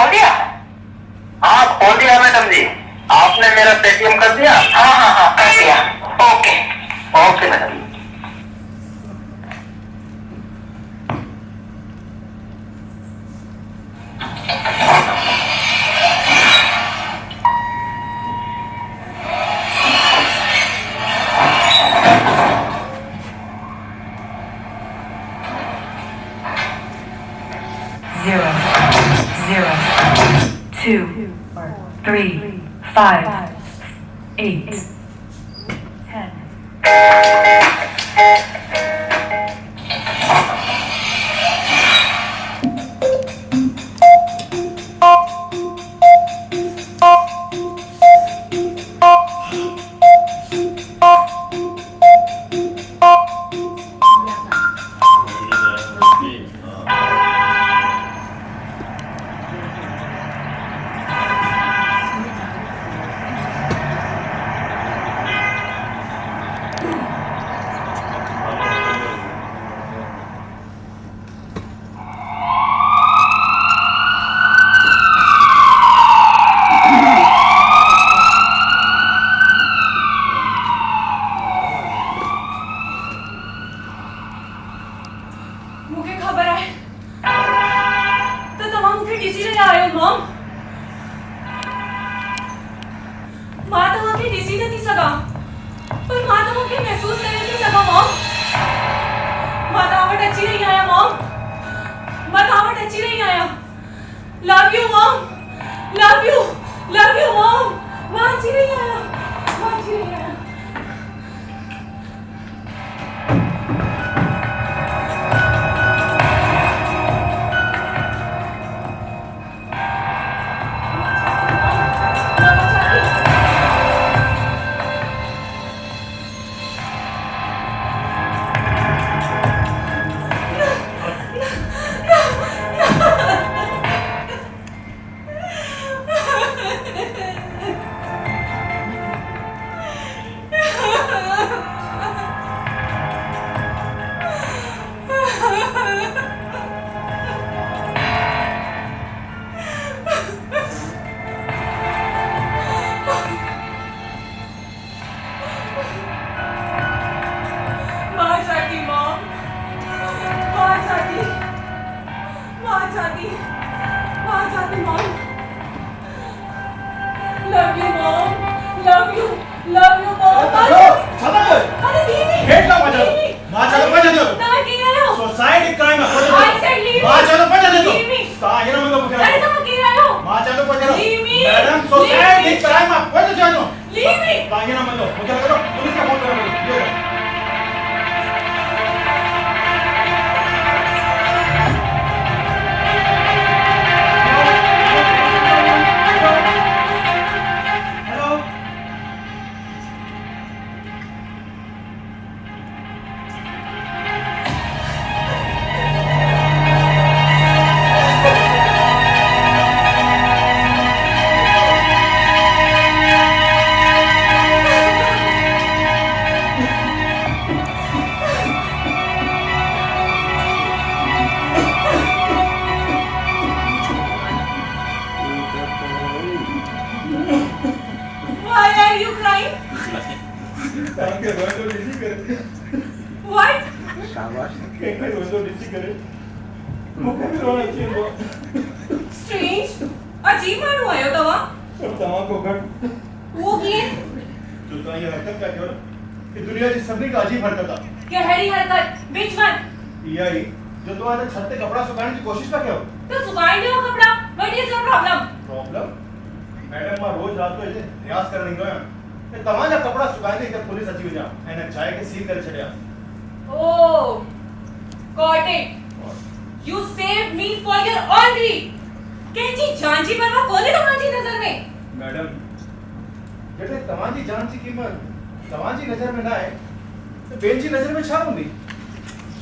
खोल दिया? हाँ खोल दिया मैडम जी। आपने मेरा पेटीएम कर दिया? हाँ हाँ हाँ कर दिया। Okay okay madam. Zero, zero, two, three, five, 8, 10. मुझे खबर है तो तमाम मुझे डिसीजन आयो मॉम मां तो मुझे डिसीजन नहीं सका पर मां तो मुझे महसूस नहीं सका मॉम मां तो आवट अच्छी नहीं आया मॉम मां तो आवट अच्छी नहीं आया लव यू मॉम मां अच्छी नहीं आया मां अच्छी नहीं आया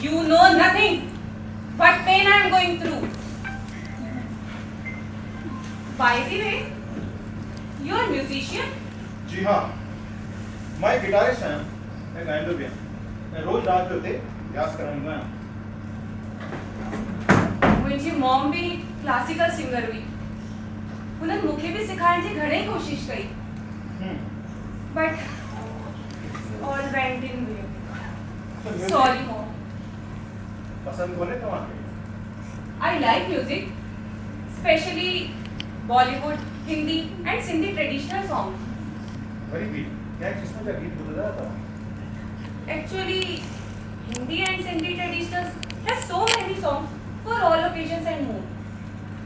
You know nothing what pain I am going through. By the way, you are a musician? जी हाँ, मैं गिटारिस्ट हूँ, मैं गायक भी हूँ। मैं रोज रात को प्रयास कराऊंगा। मुझे मॉम भी क्लासिकल सिंगर हुई। उन्हनि मूंखे बि सिखाइण जी घणेई कोशिश कई but all went in way sorry mom पसंद कोने तव्हांखे I like music specially Bollywood Hindi and Sindhi traditional song वरी बि कंहिं क़िस्म जा गीत ॿुधंदा आहियो तव्हां actually Hindi and Sindhi traditionals have so many songs for all occasions and mood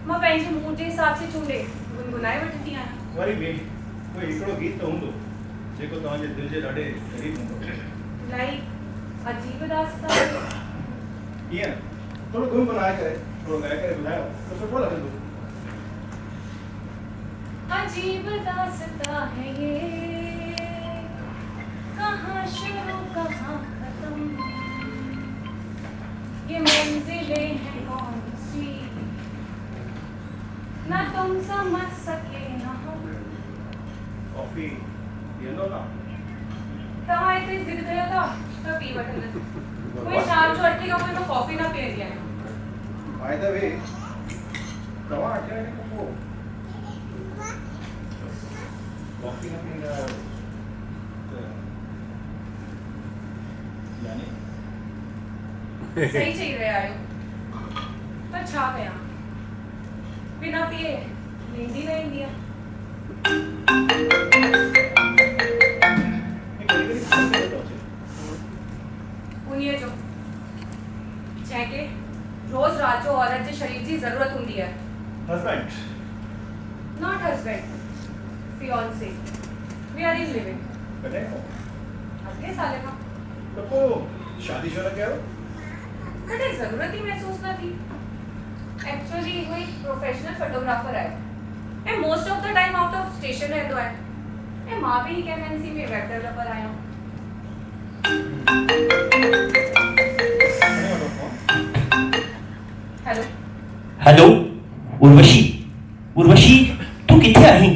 मां पंहिंजे मूड जे हिसाब से चूंडे गुनगुनाए वठंदी आहियां वरी बि कोई हिकिड़ो गीत त हूंदो जेको तव्हांजे दिलि जे ॾाढे क़रीब हूंदो लाइक अजीब दास्तां ईअं थोरो गुनगुनाए करे थोरो ॻाए करे ॿुधायो त सुठो लॻंदो अजीब दास्तां है ये कहाँ शुरू कहाँ खत्म ये मंजिलें हैं कौन सी ना तुम समझ सके ना हम कॉफी पीअंदो न तव्हां हिते जिद कयो था त पी वठंदसि कोई शाम जो 8 खां पोइ मां कॉफी न पीअंदी आहियां बाय द वे तव्हां 8 वजे खां पोइ कॉफी न पींदा आहियो त यानी सही चई रहिया आहियो पर छा कयां बिना पिए नींद ई न ईंदी आहे उन्हीअ जो जंहिंखे रोज़ रात जो औरत जे शरीर जी ज़रूरत हूंदी आहे husband not husband fiance we are in living कॾहिं अगले साल खां त पोइ शादी छो न कयो कॾहिं ज़रूरत ई महसूस न थी एक्चुअली वो एक प्रोफेशनल फोटोग्राफर आहे ऐं most of the time out of station रहंदो आहे ऐं मां बि हिकु एमएनसी में वेब डेवलपर आहियां हेलो हेलो उर्वशी उर्वशी तू किथे आहीं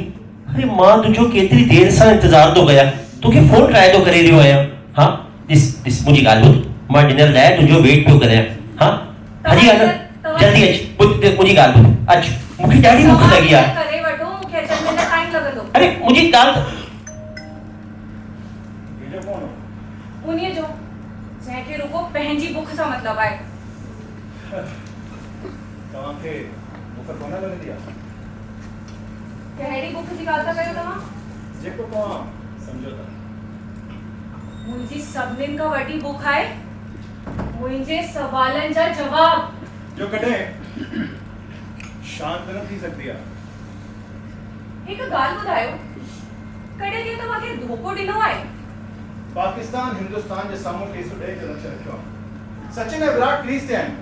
अरे मां तुझो केतिरी देर सां इंतज़ार थो कयां तोखे फोन ट्राई थो करे रहियो आहियां हाँ ॾिस मुंहिंजी ॻाल्हि ॿुध मां डिनर लाइ तुंहिंजो वेट पियो करियां हाँ हली अच जल्दी अच ॿुध मुंहिंजी ॻाल्हि ॿुध अच मूंखे ॾाढी बुख लॻी आहे करे वठो मूंखे अचण में टाइम लॻंदो अरे मुंहिंजी ॻाल्हि मुंहिंजो कोन उन्हीअ जो जंहिंखे रुगो पंहिंजी बुख सां मतिलबु आहे तव्हांखे बुख कोन लॻंदी आहे कहिड़ी बुख जी ॻाल्हि था कयो तव्हां जेको तव्हां सम्झो था मुंहिंजी सभिनीनि खां वॾी बुख आहे मुंहिंजे सवालनि जा जवाब जो कॾहिं शांत न थी सघंदी आहे हिकु ॻाल्हि ॿुधायो कॾहिं कंहिं तव्हांखे धोखो ॾिनो आहे पाकिस्तान हिंदुस्तान जे साम्हूं 310 जो लक्ष्य रखियो आहे सचिन ऐं विराट क्रीज ते आहिनि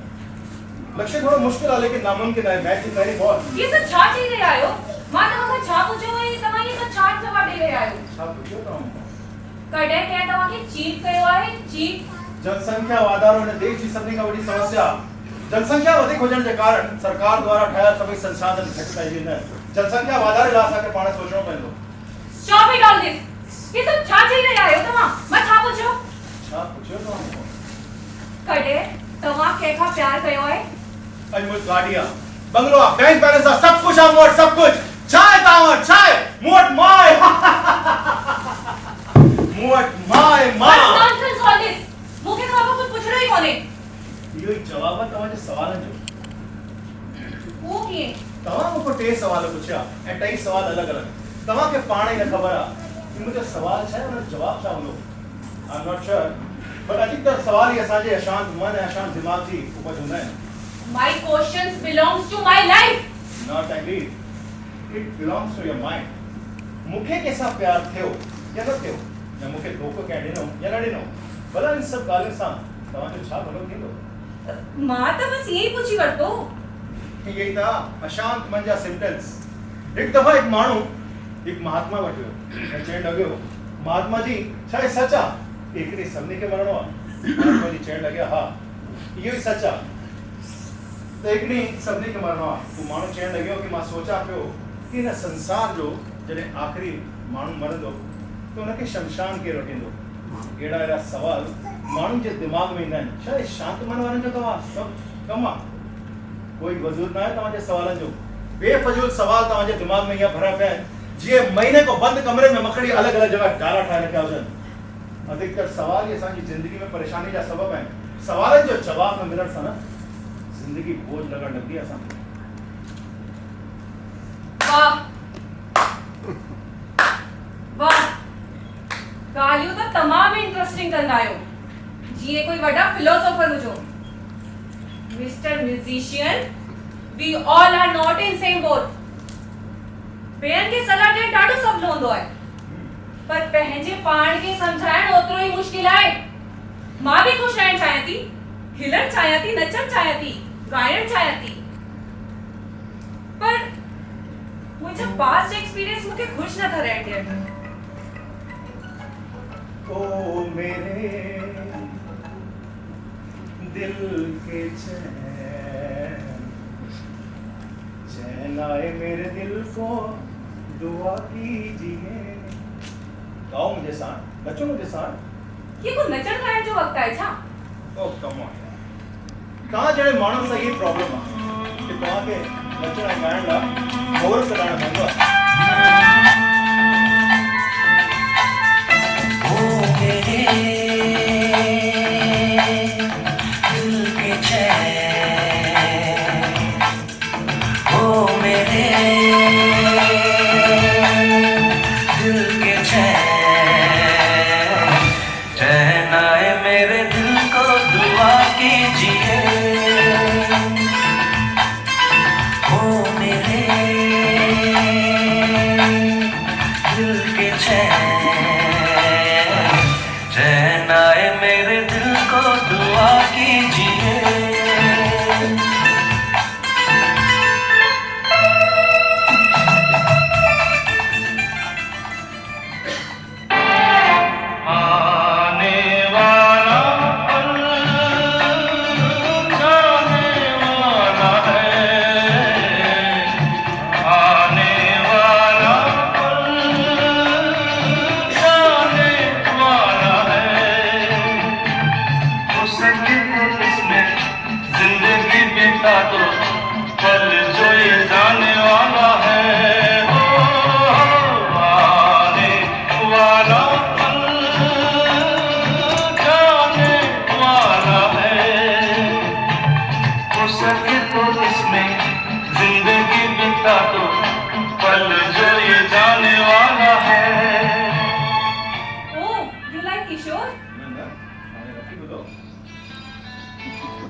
लक्ष्य थोरो मुश्किल आहे लेकिन नामुमकिन आहे मैच जी पहिरीं बॉल ये सब छा चई रहिया आहियो मां तव्हांखां छा पुछियो ऐं तव्हां इहे सभु छा जवाब ॾेई रहिया आहियो छा पुछियो तव्हां कॾहिं कंहिं तव्हांखे चीट कयो आहे चीट जनसंख्या वाधारो हिन देश जी सभिनी खां वॾी समस्या जनसंख्या वधीक हुजण जे कारण सरकार द्वारा ठाहियल सभई संसाधन घटि पइजी वेंदा आहिनि जनसंख्या वाधारे लाइ असांखे पाण सोचणो पवंदो स्टॉप इट ऑल दिस ये सब छा चई रहिया आहियो तव्हां मां छा पुछियो छा पुछियो तव्हां कॾहिं तव्हां कंहिंखां प्यार कयो आहे अॼु मुल्क गाॾी आहे बंगलो आहे बैंक बैलेंस आहे सभु कुझु आहे मूं वटि सभु कुझु छा आहे तव्हां वटि छा आहे मूं वटि मां आहे मूं वटि मां आहे मां नॉनसेंस ऑल दिस मूंखे तव्हां कुझु पुछणो ई कोन्हे इहो ई जवाब आहे तव्हांजे सवालनि जो उहो कीअं तव्हां मूंखां 3 सुवाल पुछिया ऐं 3 सुवाल अलॻि अलॻि तव्हांखे पाण ई न ख़बर आहे कि मुंहिंजो सुवाल छा आहे हुनजो जवाब छा हूंदो I am not sure but अधिकतर सवाल ई असांजे अशांत मन ऐं अशांत दिमाग़ जी उपज हूंदा आहिनि My questions belongs to my life. Not agreed. It belongs to your mind. मूंखे कंहिंसां प्यार थियो या न थियो या मूंखे धोखो कंहिं ॾिनो या न ॾिनो भला इन सभु ॻाल्हियुनि सां तव्हांजो छा भलो थींदो मां त बस ईअं ई पुछी वरितो इहे ई त अशांत मन जा सिम्टम्स हिकु दफ़ा हिकु माण्हू हिकु महात्मा वटि वियो ऐं चवणु लॻियो महात्मा जी छा हे सच आहे हिकिड़ी सभिनी खे मरणो आहे महात्मा जी चवणु लॻिया हा इहो ई सच आहे त हिकिड़ी सभिनी खे मरणो आहे उहो माण्हू चवणु लॻियो कि मां सोचां पियो कि हिन संसार जो जॾहिं आख़िरी माण्हू मरंदो त हुनखे शमशान केरु वठींदो अहिड़ा अहिड़ा सवाल माण्हुनि जे दिमाग़ में ईंदा आहिनि छा हे शांत मन वारनि जो तव्हां सभु कमु आहे कोई वज़ूर न आहे तव्हांजे सवालनि जो बेफजूल सवाल तव्हांजे दिमाग में यहाँ भरा पिया आहिनि जीअं महीने को बंद कमरे में मकड़ी अलग अलग जगह डाला ठाहे रखिया हुजनि। अधिकतर सवाल ही असांजी जिंदगी में परेशानी जा सबब आहिनि। सवालनि जो जवाब न मिलण सां न जिंदगी बोझ लॻण लॻी आहे असांखे। वाह वाह, ॻाल्हियूं त तमामु इंट्रस्टिंग कंदा आहियो, जीअं कोई वॾा फिलोसोफर हुजो। Mister musician, we all are not in same boat. ॿियनि खे सलाह ॾियणु ॾाढो सवलो हूंदो आहे, पर पंहिंजे पाण खे सम्झाइणु ओतिरो ई मुश्किल आहे। मां बि ख़ुशि रहणु चाहियां थी, खिलणु चाहियां थी, नचणु चाहियां थी, ॻाइणु चाहियां थी, पर मुंहिंजा पास्ट एक्सपीरियंस मूंखे ख़ुशि नथा रहणु ॾियनि। ओ मेरे दिल के चैन आए मेरे दिल को दुआ कीजिए। गाओ मुझे साथ, नचो मुझे साथ। ये कोई नचण ॻाइण जो वक़्तु आहे छा? ओ कम ऑन यार, तव्हां जहिड़े माण्हुनि सां इहा प्रॉब्लम आहे कि तव्हांखे नचण ऐं ॻाइण लाइ मोहर कढाइणो पवंदो आहे।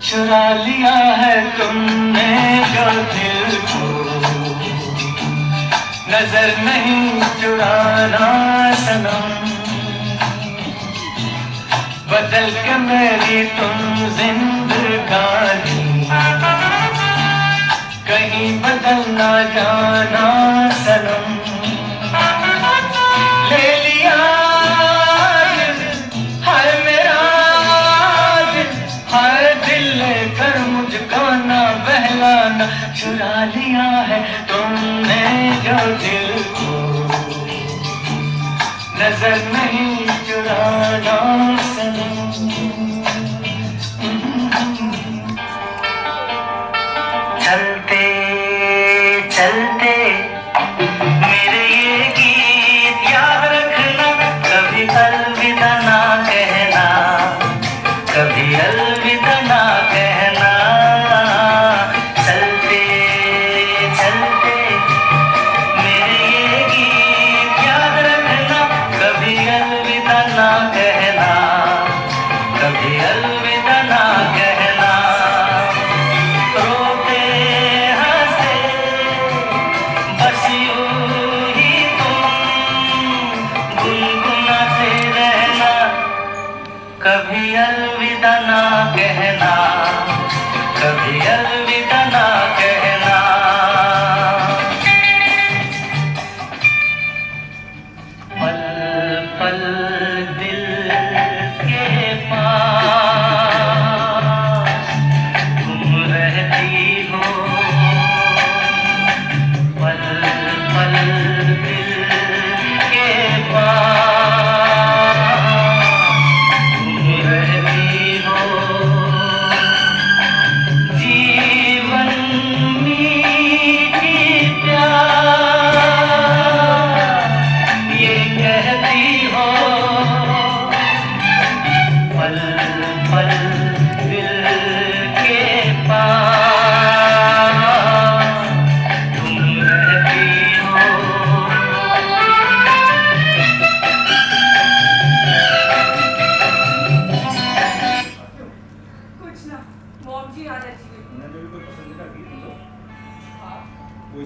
चुरा लिया है तुमने जो दिल को, नजर नहीं चुराना सनम, बदल के मेरी तुम जिंदगानी, कहीं बदल ना जाना सनम। ले लिया हर मेरा दिल, हर दिल लेकर मुझको ना बहलाना, चुरा लिया है तुमने जो दिल को, नजर नहीं चुराना सनम। चलते चलते मेरे ये गीत याद रखना, कभी अलविदा ना कहना, कभी अलविदा ना कहना। चलते चलते मेरे ये गीत याद रखना, कभी अलविदा ना कहना, कभी अलविदा ना कहना। रोते हंसे बस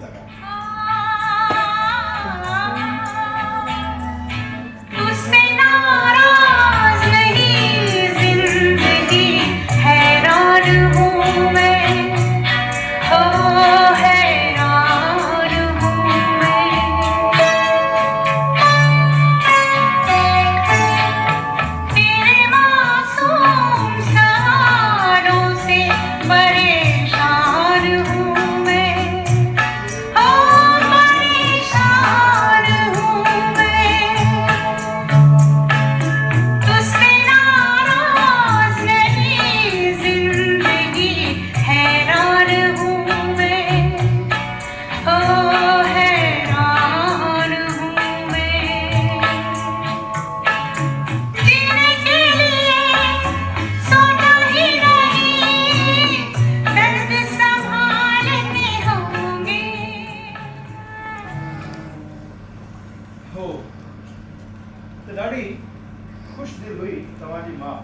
कोई था तुझसे नाराज नहीं जिंदगी हैरान हूँ मैं हो हैरान हूँ मैं तेरे मासूम सवालों से परेशान हूँ मैं हो परेशान हूँ मैं तुझसे नाराज नहीं जिंदगी हैरान हूँ मैं हो हैरान हूँ मैं जीने के लिए सोचा ही नहीं दर्द संभालने होंगे हो तो ॾाढी खुश दिल हुई तव्हांजी मां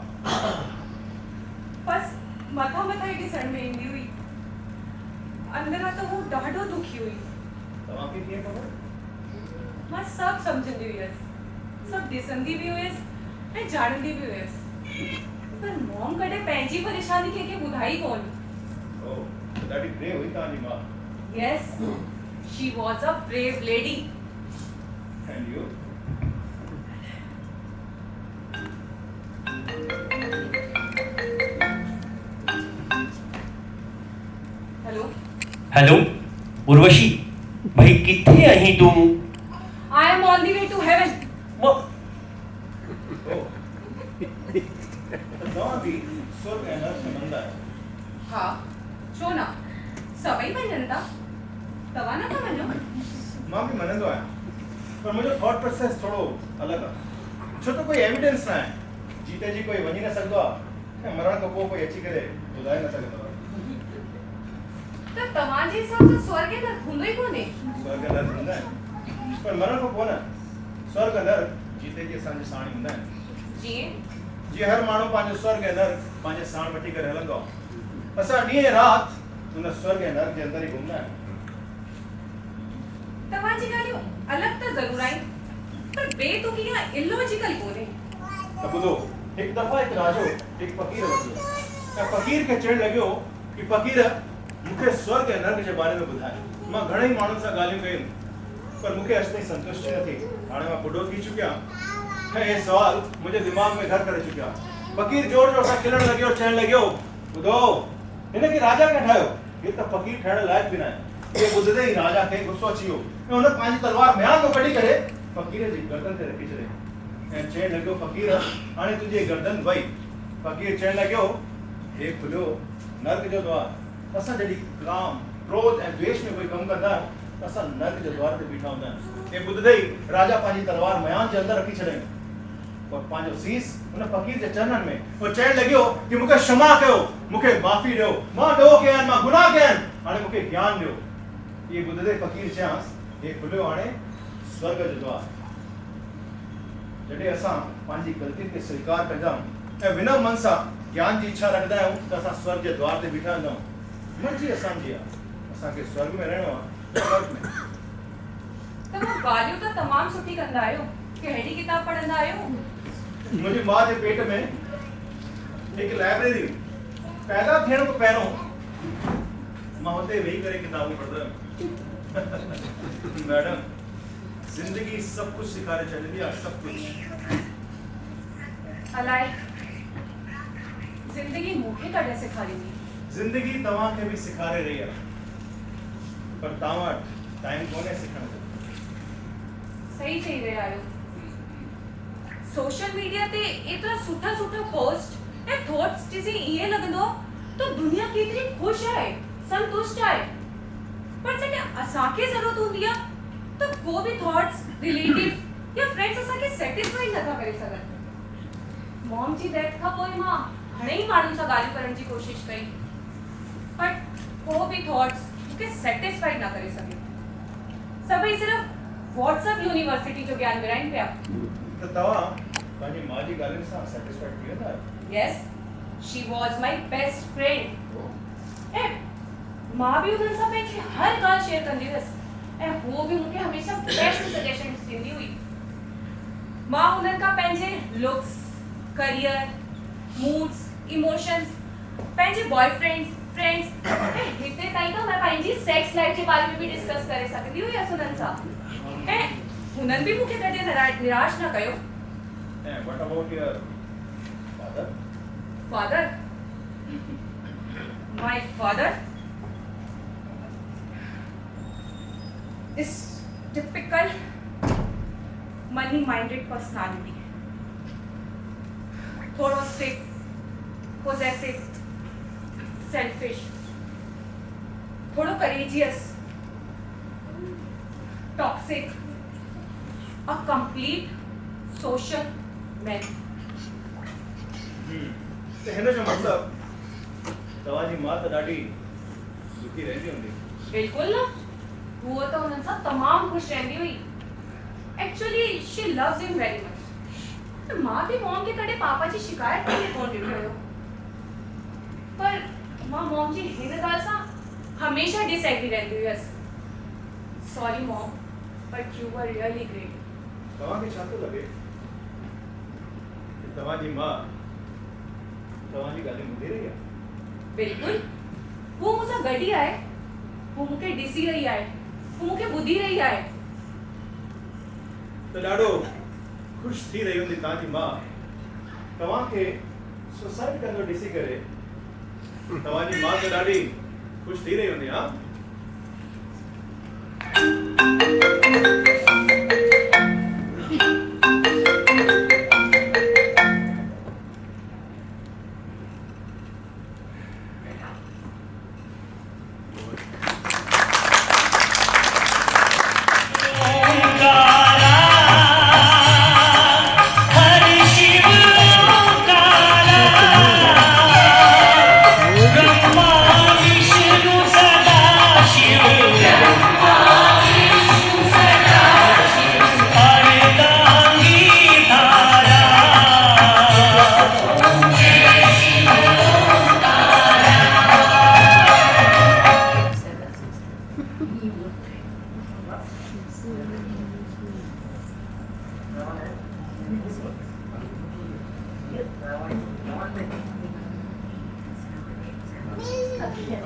बस मथा मथा एॾी सड़ में ईंदी हुई अंदरां त हू ॾाढो दुखी हुई तव्हांखे कीअं ख़बर मां सभु सम्झंदी हुयसि सभु ॾिसंदी बि हुयसि ऐं ॼाणंदी बि हुयसि पर मॉम कॾहिं पंहिंजी परेशानी कंहिंखे ॿुधाई कोन हो तो ॾाढी ब्रेव हुई तव्हांजी मां Yes, she was a brave lady. And U Hello, hello Urvashi भाई किथे आहीं तू I am on the way to heaven. हो तव्हां बि स्वर्ग ऐं नर्क में मञंदा आहियो हा, छो न सभई मञनि था तव्हां नथा मञो मां बि मञंदो आहियां पर मुंहिंजो थॉट प्रोसेस थोरो अलॻि आहे छो त कोई एविडेंस न आहे जीते जी कोई वञी न सघंदो आहे ऐं मरण खां पोइ कोई अची करे ॿुधाए न सघंदो आहे त तव्हांजे हिसाब सां स्वर्ग ऐं नर्क हूंदो ई कोन्हे स्वर्ग ऐं नर्क हूंदा आहिनि पर मरण खां पोइ न स्वर्ग ऐं नर्क जीते जी असांजे साण ई हूंदा आहिनि जीअं जीअं हर माण्हू पंहिंजो स्वर्ग ऐं नर्क पंहिंजे साण वठी करे हलंदो आहे असां ॾींहं ऐं राति हुन स्वर्ग ऐं नर्क जे अंदरि ई घुमंदा आहियूं तव्हांजी ॻाल्हियूं अलॻि त ज़रूर आहिनि पर बेतुकी या इलॉजिकल कोन्हे त ॿुधो हिकु दफ़ा हिकु राजो हिकु फ़क़ीर वठी ऐं फ़क़ीर खे चवणु लॻियो कि फ़क़ीर मूंखे स्वर्ग ऐं नर्क जे बारे में ॿुधाए मां घणेई माण्हुनि सां ॻाल्हियूं कयूं पर मूंखे अॼु ताईं संतुष्टि न थी हाणे मां ॿुढो थी चुकिया ऐं हे सुवाल मुंहिंजे दिमाग़ में घर करे चुकिया फ़क़ीर जोर जोर सां खिलण लॻियो चवणु लॻियो ॿुधो हिन खे राजा कंहिं ठाहियो हे त फ़क़ीर ठहिण लाइक़ बि न आहे इहे ॿुधंदे ई राजा खे गुस्सो अची वियो ऐं हुन पंहिंजी तलवार म्यान मां कढी करे फ़क़ीर जी गर्दन ते रखी छॾियईं ऐं चवणु लॻियो फ़क़ीर हाणे तुंहिंजी गर्दन वई फ़क़ीर चवणु लॻियो हे खुलियो नर्क जो द्वार असां जॾहिं काम क्रोध ऐं द्वेष में कोई कमु कंदा आहियूं त असां नर्क जे द्वार ते बीठा हूंदा आहियूं हे ॿुधंदे ई राजा पंहिंजी तलवार म्यान जे अंदरि रखी छॾियईं और पंहिंजो सीस हुन फ़क़ीर जे चरणनि में उहो चवणु लॻियो कि मूंखे क्षमा कयो मूंखे माफ़ी ॾियो मां ॾोह कया आहिनि मां गुनाह कया आहिनि हाणे मूंखे ज्ञान ॾियो इहे ॿुधंदे फ़क़ीर चयांसि हे खुलियो हाणे स्वर्ग जो द्वार जॾहिं असां पंहिंजी ग़लतियुनि खे स्वीकार कंदा आहियूं ऐं विनम्र मन सां ज्ञान जी इच्छा रखंदा आहियूं त असां स्वर्ग जे द्वार ते बीठा हूंदा आहियूं मर्ज़ी असांजी आहे असांखे स्वर्ग में रहणो आहे या नर्क में तव्हां ॻाल्हियूं त तमामु सुठी कंदा आहियो कहिड़ी किताब पढ़ंदा आहियो मुंहिंजी माउ जे पेट में हिकु लाइब्रेरी हुई पैदा थियण खां पहिरियों मां हुते वेही करे किताबूं पढ़ंदो हुयुमि मैडम ज़िंदगी सभु कुझु सेखारे छॾींदी आहे सभु कुझु अलाए ज़िंदगी मूंखे कॾहिं सेखारींदी ज़िंदगी तव्हांखे बि सेखारे रही आहे पर तव्हां वटि टाइम कोन्हे सिखण जो सही चई रहिया आहियो सोशल मीडिया ते एतिरा सुठा सुठा पोस्ट ऐं थॉट्स ॾिसी ईअं लॻंदो त दुनिया केतिरी ख़ुशि आहे संतुष्ट आहे पर जॾहिं असांखे ज़रूरत हूंदी आहे त को बि थॉट्स रिलेटिव या फ्रेंड्स असांखे सेटिस्फाई नथा करे सघनि मॉम जी डेथ खां पोइ मां घणेई माण्हुनि सां ॻाल्हियूं करण जी कोशिशि कई बट को बि थॉट्स मूंखे सेटिस्फाई न करे सघे सभई सिर्फ़ु व्हाट्सएप यूनिवर्सिटी जो ज्ञान विराइनि पिया त तव्हां पंहिंजी माउ जी ॻाल्हियुनि सां सेटिस्फाइड थी वेंदा आहियो Yes, she was my best friend. ऐं मां भी उधर सां पंहिंजी हर ॻाल्हि शेयर कंदी हुयसि ऐं हू बि मूंखे हमेशह बेस्ट सजेशन्स ॾींदी हुई। मां हुननि खां पंहिंजे लुक्स, करियर, मूड्स, इमोशंस, पंहिंजे बॉयफ्रेंड्स, फ्रेंड्स ऐं हिते ताईं त मां पंहिंजी सेक्स लाइफ जे बारे में बि डिस्कस करे सघंदी हुयसि हुननि सां ऐं हुननि बि मूंखे कॾहिं निराश न कयो। And what about your father? Father? My father is typical money-minded personality. थोड़ा strict, possessive, selfish, थोड़ा courageous, toxic, a complete social man. तो हिन जो मतलब तव्हांजी मां त ॾाढी दुखी रहंदी हूंदी। बिल्कुल ना, वो तो उन्हनि सां तमामु ख़ुशि रहंदी हुई। Actually, she loves him very much. मां बि मॉम खे कॾहिं पापा जी शिकायत करे कोन ॾिठो हुयो। पर मां मॉम जी हिन ॻाल्हि सां हमेशह डिसएग्री रहंदी हुयसि। Sorry mom, but you were really great. तव्हांखे छा थो लॻे कि तव्हांजी मां तव्हांजी ॻाल्हियूं ॿुधी रही आहे? बिल्कुल, वो मूंसां गॾु ई आहे। वो मूंखे ॾिसी रही आहे, वो मूंखे ॿुधी रही आहे। त ॾाढो ख़ुशि थी रही हूंदी तव्हांजी मां तव्हांखे सुसाइड कंदो ॾिसी करे। तव्हांजी मां त ॾाढी ख़ुशि थी रही हूंदी। हा,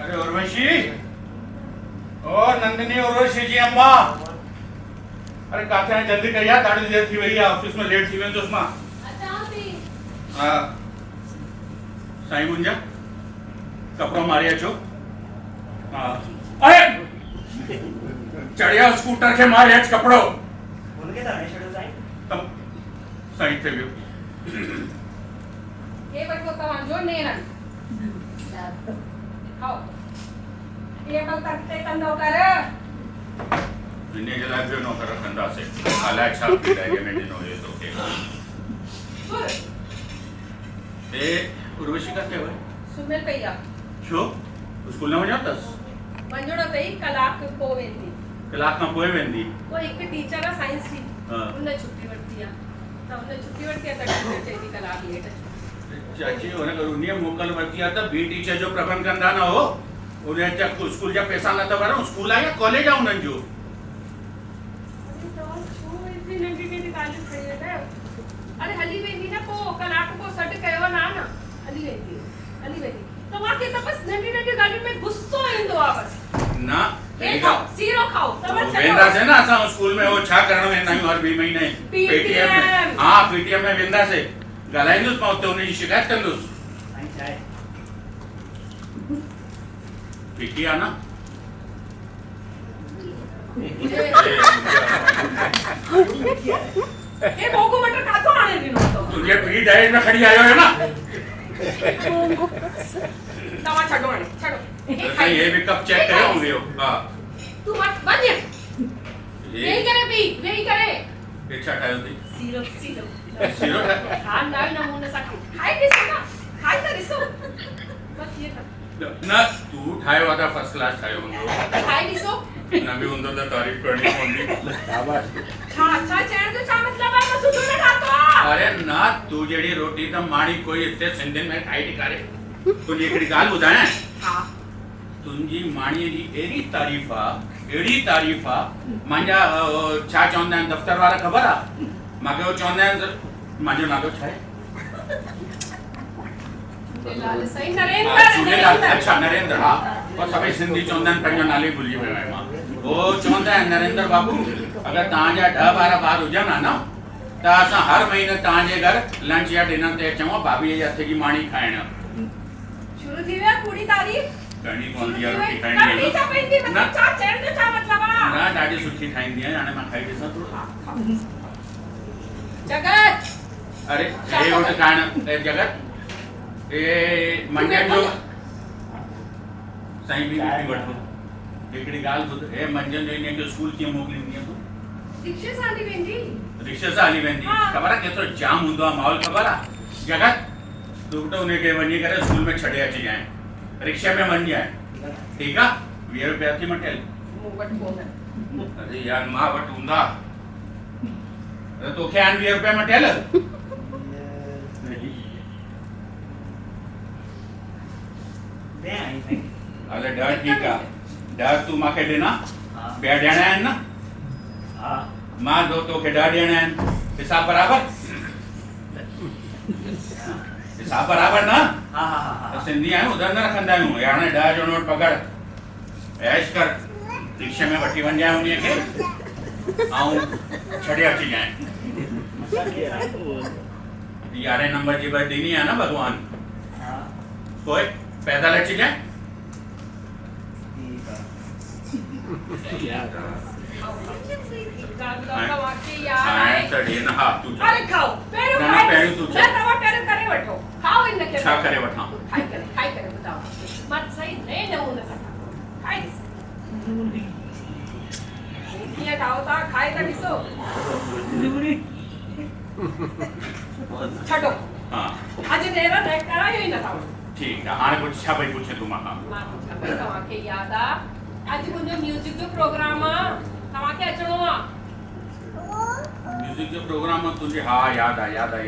अरे उर्वशी और नंदिनी उर्वशी जी अम्मा अरे काथे हैं जल्दी करिया ॾाढी देर थी वई आहे ऑफिस में लेट थी वेंदो मां। अचां थी। हा साईं मुंहिंजा कपिड़ो मारे अचो। हा अरे चढ़िया स्कूटर खे मारे अच कपिड़ो हुनखे त हणे छॾियो साईं। तम साईं ते वियो हे वठो तव्हांजो नेरन। खाओ। टेबल तक ते कंदो कर। इन्हे जे लाइ ॿियो नौकर रखंदासीं। अलाए छा पीड़ाईअ में ॾिनो हे तोखे। सुर। ए उर्वशी का क्या हुआ? सुमिल पई आहे। छो स्कूल न वञो अथसि? वञणो अथई कलाक पोइ वेंदी। कलाक खां पोइ वेंदी? वो हिकु टीचर आहे साइंस जी। हाँ। उन छुट्टी वरिती आहे। त उन छुट्टी वरिती आहे त टीचर चई थी कलाक लेट अचो। चाची हुन उन्हीअ मोकल वरिती आहे त ॿी टीचर जो प्रबंध कंदा न हो। उन स्कूल जा पैसा न त भरूं। स्कूल आहे या कॉलेज आहे उन्हनि जो? अरे हली वेंदी न पोइ कलाक पोइ सॾु कयो न हली वेंदी तव्हांखे त बसि नंढी नंढी ॻाल्हियुनि में गुस्सो ईंदो आहे बसि। न हे खाओ सीरो खाओ तव्हां वेंदासीं न असां स्कूल में वो छा करण वेंदा आहियूं हर ॿी महीने पेटीएम में। हा पेटीएम में वेंदासीं ॻाल्हाईंदुसि मां उते हुनजी शिकायत कंदुसि। पीटी आहे न हे भोगो मटर काथो आणे ॾिनो अथव? तुंहिंजे पीउ दहेज में खणी आयो है न। तव्हां छॾो हाणे छॾो साईं हे बि कप चेक कयो वियो। हा तूं वठ वञ वेही करे पी वेही करे हे छा ठाहियो अथई? सीरो सीरो सीरो हा नए नमूने सां खाई ॾिसो न खाई त ॾिसो बस ये खा न तू ठाहियो आहे त फर्स्ट क्लास ठाहियो हूंदो। खाई ॾिसो न बि हूंदो त तारीफ़ करणी पवंदी। छा छा चइण जो छा मतिलबु आहे मां सुठो न ठातो आहे। अरे न तू जहिड़ी रोटी त माणी कोई हिते सिंधियुनि में ठाही ॾेखारे। तुंहिंजी हिकिड़ी ॻाल्हि ॿुधायां हा तू तुंहिंजी माणीअ जी अहिड़ी तारीफ़ आहे मुंहिंजा छा चवंदा आहिनि दफ़्तर वारा ख़बर आहे मूंखे उहो चवंदा आहिनि मुंहिंजो नालो छा आहे झूलेलाल अच्छा नरेंद्र हा और सभई सिंधी चवंदा आहिनि पंहिंजो नालो ई भुलिजी वियो आहियां मां उहो चवंदा आहिनि नरेंद्र बाबू अगरि तव्हांजा 10-12 ॿार हुजनि हा न त असां हर महीने तव्हांजे घर लंच या डिनर ते अचूं भाभीअ जे हथ जी माणी खाइण शुरू थी विया पूरी तारीफ़ करणी पवंदी आहे रोटी करणी खाइणी छा पवंदी मतलब छा चइण जो छा मतलब आहे न ॾाढी सुठी ठाहींदी आहियां हाणे मां खाई ॾिसां थोरो जगत अरे हे वटि खाइण जगत ए मंझंदि जो साईं बि वठो हिकिड़ी ॻाल्हि ॿुध हे मंझंदि जो इन्हीअ खे स्कूल कीअं मोकिलींदीअं तूं रिक्शे सां हली वेंदी रिक्शे सां हली वेंदी ख़बर आहे केतिरो जाम हूंदो आहे माहौल ख़बर आहे जगत तूं त उनखे वञी करे स्कूल में छॾे अची जाए रिक्शे में वञी आहे ठीकु आहे 20 रुपया थी मटियल मूं वटि कोन अरे यार मां वटि हूंदा त तोखे हाणे 20 रुपया मटियल हले ॾह ठीकु आहे 10 तूं मूंखे ॾिना ॿिया ॾियणा आहिनि न मां तोखे 10 ॾियणा आहिनि हिसाब बराबरि हिसाब बराबरि न सिंधी आहियूं उधर न रखंदा आहियूं हाणे 10 जो नोट पकड़ ऐश कर रिक्शे में वठी वञाए उन्हीअ खे ऐं छॾे अची जाए 11 नंबर जी बस ॾिनी आहे न भॻवान पोइ पैदल अची जाए अरे खाओ पहिरियों तूं तव्हां पहिरियों करे वठो खाओ इन खे छा करे वठां खाई करे ॿुधाओ मां सही नए नमूने सां खाई ॾिस कीअं ठाहो था खाई त ॾिसो छॾो हा अॼु देर न करायो ई नथा ठीकु आहे हाणे कुझु छा पई पुछे तूं मां मां पुछां पई तव्हांखे यादि आहे अॼु मुंहिंजो म्यूज़िक जो प्रोग्राम आहे तव्हांखे अचिणो आहे म्यूज़िक जो प्रोग्राम तुंहिंजे हा यादि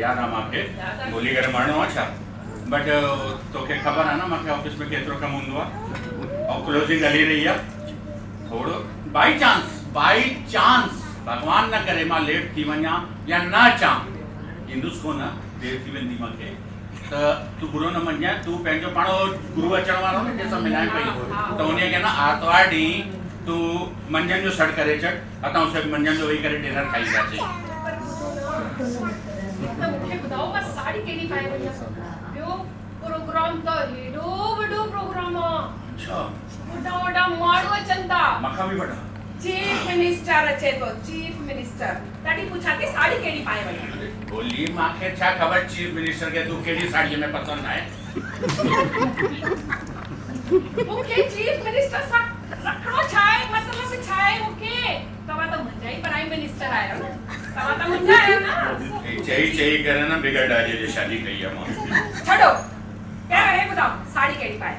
आहे मूंखे ॻोल्ही करे मरणो आहे छा बट तोखे ख़बर आहे न मूंखे ऑफिस में केतिरो कमु हूंदो आहे ऐं क्लोजिंग हली रही आहे थोरो बाई चांस भॻवान न करे मां लेट थी वञा या न अचां ईंदुसि कोन देरि थी वेंदी मूंखे त तूं बुरो न मञाए तूं पंहिंजो पाण गुरू अचण वारो न जंहिंसां मिलाए पई त उन खे न आर्तवार ॾींहुं तूं मंझंदि जो सॾु करे छॾ असां सभु मंझंदि जो वेही करे डिनर खाईंदासीं मूंखे ॿुधाओ मां साड़ी कहिड़ी पाए वञा ॿियो प्रोग्राम त हेॾो वॾो प्रोग्राम आहे अच्छा वॾा माण्हू अचनि था मूंखां बि वॾा चीफ मिनिस्टर अचे थो चीफ मिनिस्टर तॾहिं पुछां थी साड़ी कहिड़ी पाए वञा बोली मूंखे छा ख़बर चीफ मिनिस्टर खे तूं कहिड़ी साड़ीअ में पसंदि आहे मूंखे चीफ मिनिस्टर सां रखणो छा आहे मतिलबु छा आहे मूंखे तव्हां त मुंहिंजा ई प्राइम मिनिस्टर आहियो न तव्हां त मुंहिंजा आहियो न चई करे न बिगड़ डाली जी शादी कई आहे मां छॾो पहिरियों हे ॿुधाओ साड़ी कहिड़ी पाए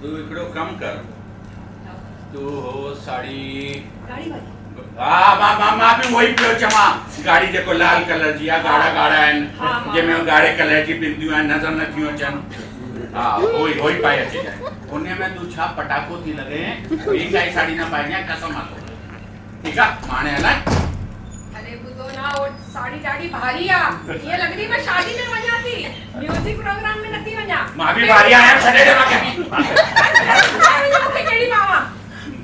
तूं हिकिड़ो कमु कर तूं हो साड़ी गाड़ी वाली हा मां बि वही पियो चवां गाड़ी जेको लाल कलर जी आहे ॻाढ़ा आहिनि जंहिंमें ॻाढ़े कलर जी बिंदियूं आहिनि नज़र नथियूं अचनि हा उहो ई पाए अची जाए उन में तूं छा पटाखो थी लॻे ॿी काई साड़ी न पाइजांइ कसम आहे ठीकु आहे हाणे हलाए अरे ॿुधो ना वो साड़ी ॾाढी भारी आहे ईअं लॻंदी मां शादी में वञा थी म्यूज़िक प्रोग्राम में नथी वञा मां बि भारी आहियां छॾे ॾे मूंखे मूंखे कहिड़ी पावां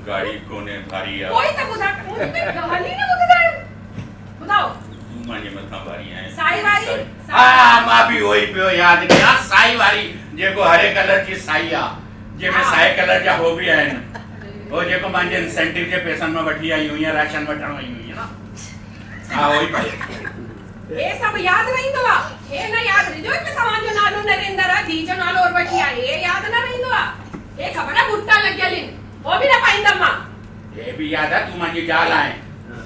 गाड़ी कोने भारी आहे कोई त ॿुधा मूंखे ॻाल्हि ई न ॿुधायो ॿुधाओ तूं मुंहिंजे मथां भारी आहे साई वारी हा मां बि उहो ई पियो यादि कयां साई वारी जेको हरे कलर जी साई आहे जंहिंमें साए कलर जा हो बि आहिनि वो जेको मुंहिंजे इंसेंटिव जे पैसनि में वठी आई हुई राशन वठण वई हुई न हा उहो ई पाए हे सभु यादि रहंदो आहे हे न यादि रहिजो कि तव्हांजो नालो नरेंद्र आहे धीउ जो नालो उर्वशी आहे हे यादि न रहंदो आहे हे ख़बर आहे बुट्टा लॻियल आहिनि वो बि न पाईंदमि मां हे बि यादि आहे तूं मुंहिंजी ज़ाल आहे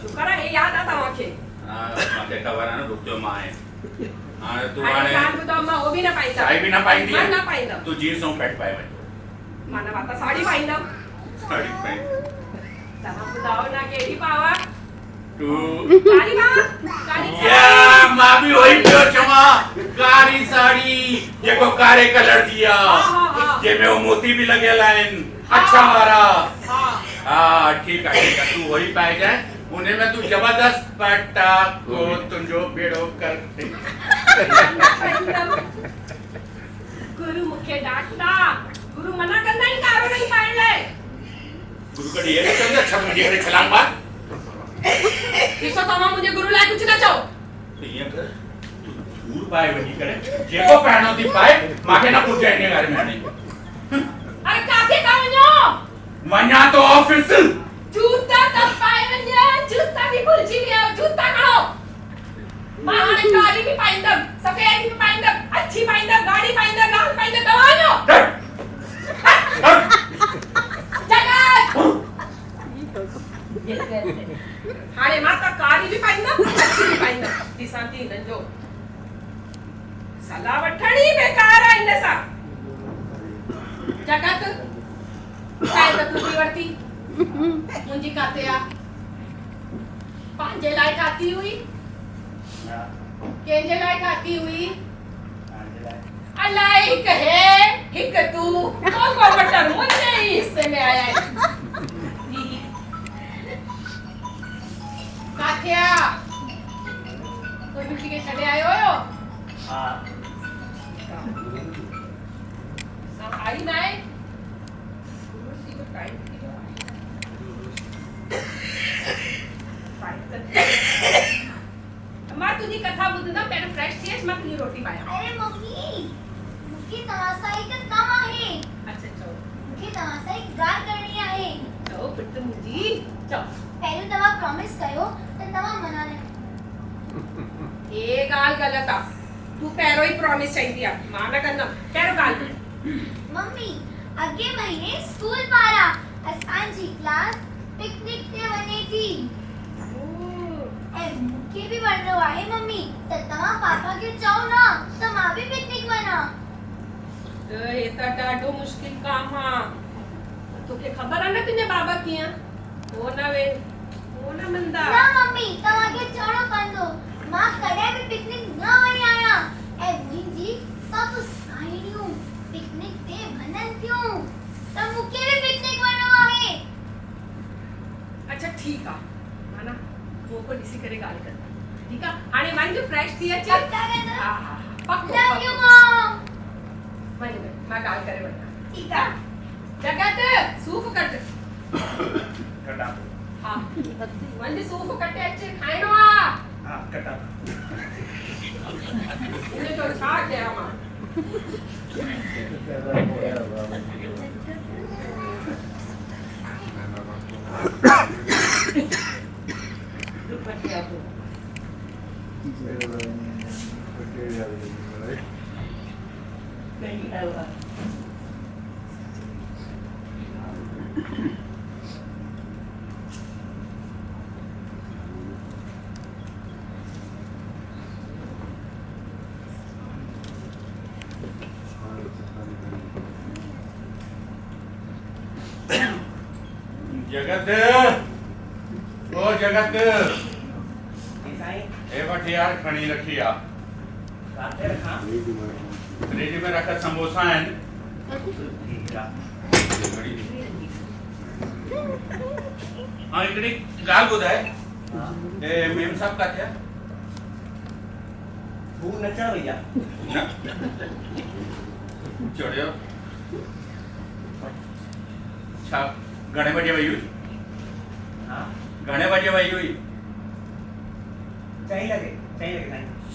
शुक्र आहे हे यादि आहे तव्हांखे हा मूंखे ख़बर आहे न रुकजो मां आहे हाणे तूं हाणे हाणे ॿुधाओ मां हो बि न पाईंदमि साई बि न पाईंदी मां न पाईंदमि तूं जीन्स ऐं पैंट पाए वञ मां न साड़ी पाईंदमि साड़ी पाए तव्हां ॿुधाओ ना कहिड़ी पावां टू काली मां काली या मां भी वही पियो चवा कारी साड़ी जेको कारे कलर दिया जे में वो मोती भी लगे लाइन अच्छा वारा हां ठीक है तू वही पाए जाए उन्हें में तू जबरदस्त पट्टा को तुझो बेड़ो कर गुरु मुखे डांटता गुरु मना करना ही कारो नहीं पाए ले गुरु का ये नहीं चलता अच्छा मुझे करे छलांग मार किसो तमा मुझे गुरु लाए कुछ ना चाहो तो ये कर तू झूठ पाए वही करे जेको पहनो थी पाए माके ना पूछ जाए घर में नहीं अरे काके का वणो मन्या तो ऑफिस जूता तब पाए वणो जूता भी भूल जी लिया जूता करो माने काली भी पाइंदम सफेद भी पाइंदम अच्छी पाइंदम गाड़ी पाइंदम लाल पाइंदम दवानो जगत हाणे माता काली भी पाइंदम अच्छी भी पाइंदम दिसाती नंजो सलाह वठणी बेकार आहे इन सां जगत काय त तू वरती मुंजी काते आ पांजे लाए काती हुई केंजे लाए काती हुई अल्लाह एक है हिक तू को बटन मुझे ही हिस्से में आया है काथिया कोई भी के चले आए हो हां सब आई ना है उसी को टाइम अम्मा तुझी कथा बुध ना पेड़ फ्रेश थी मैं तुझी रोटी पाया अरे मम्मी मुझे तमाशा एक काम आहे अच्छा चलो मुझे तमाशा एक गाल करनी आहे चलो फिर तो मुझी चलो पहले तवा प्रॉमिस कयो तो तवा मना ले ये गाल गलत आ तू पैरो ही प्रॉमिस चाहिए आ माना करना पैरो गाल मम्मी अगे महीने स्कूल पारा असांजी क्लास पिकनिक ते वने थी ए मुझे भी वणो आहे मम्मी तो तवा पापा के चओ ना तो मां भी पिकनिक वना ये तो डाढो मुश्किल काम आ तोके खबर है ना तुझे बाबा किया वो ना मंदा ना मम्मी तवा के चढ़ो पंदो मां कदे भी पिकनिक ना वई आया ए मुंजी सब साइनियो पिकनिक ते वनन थियो तो मुके भी पिकनिक वनो आहे अच्छा ठीक आ माना वो को दिसी करे गाल कर ठीक आ आने वन जो फ्रेश थी अच्छी पक्का करना हां हां पक्को लव यू मॉम मैं गाल करे बता ठीक है जगत सूफ कट कटा हां वन जो सूफ कटे अच्छे खाइनो आ हां कटा इने तो छाट दे मां जगत ओ जगत ए वठ यार खणी रखी आ काथे रखा फ्रिज में रखा समोसा है हां इकड़ी गाल बुधाए ए मेम साहब का क्या तू न चढ़ भैया चढ़ियो अच्छा घणे बजे वही हुई हां घणे बजे वही हुई चाहिए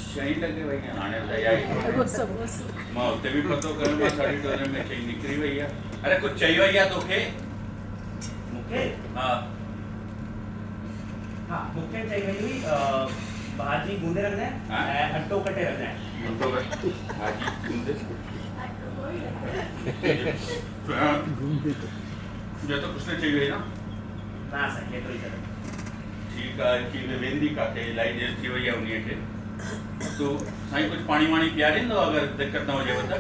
शही लगे वही हाणे लई आई मां उते भी पतो कर मां साड़ी टोले में चई निकरी वई है अरे कुछ चाहिए वई है तोखे मुके हां हां मुके चाहिए हुई भाजी गूंदे रखना हाँ? है अट्टो कटे रखना है उनको भाजी गूंदे ये तो कुछ नहीं चाहिए ना ना सर ये तो ही चलो ठीक है चीज वेंदी का थे लाई देर थी वही उन्हीं के तो साईं कुछ पानी वानी पिया दे दो अगर दिक्कत ना हो जाए बता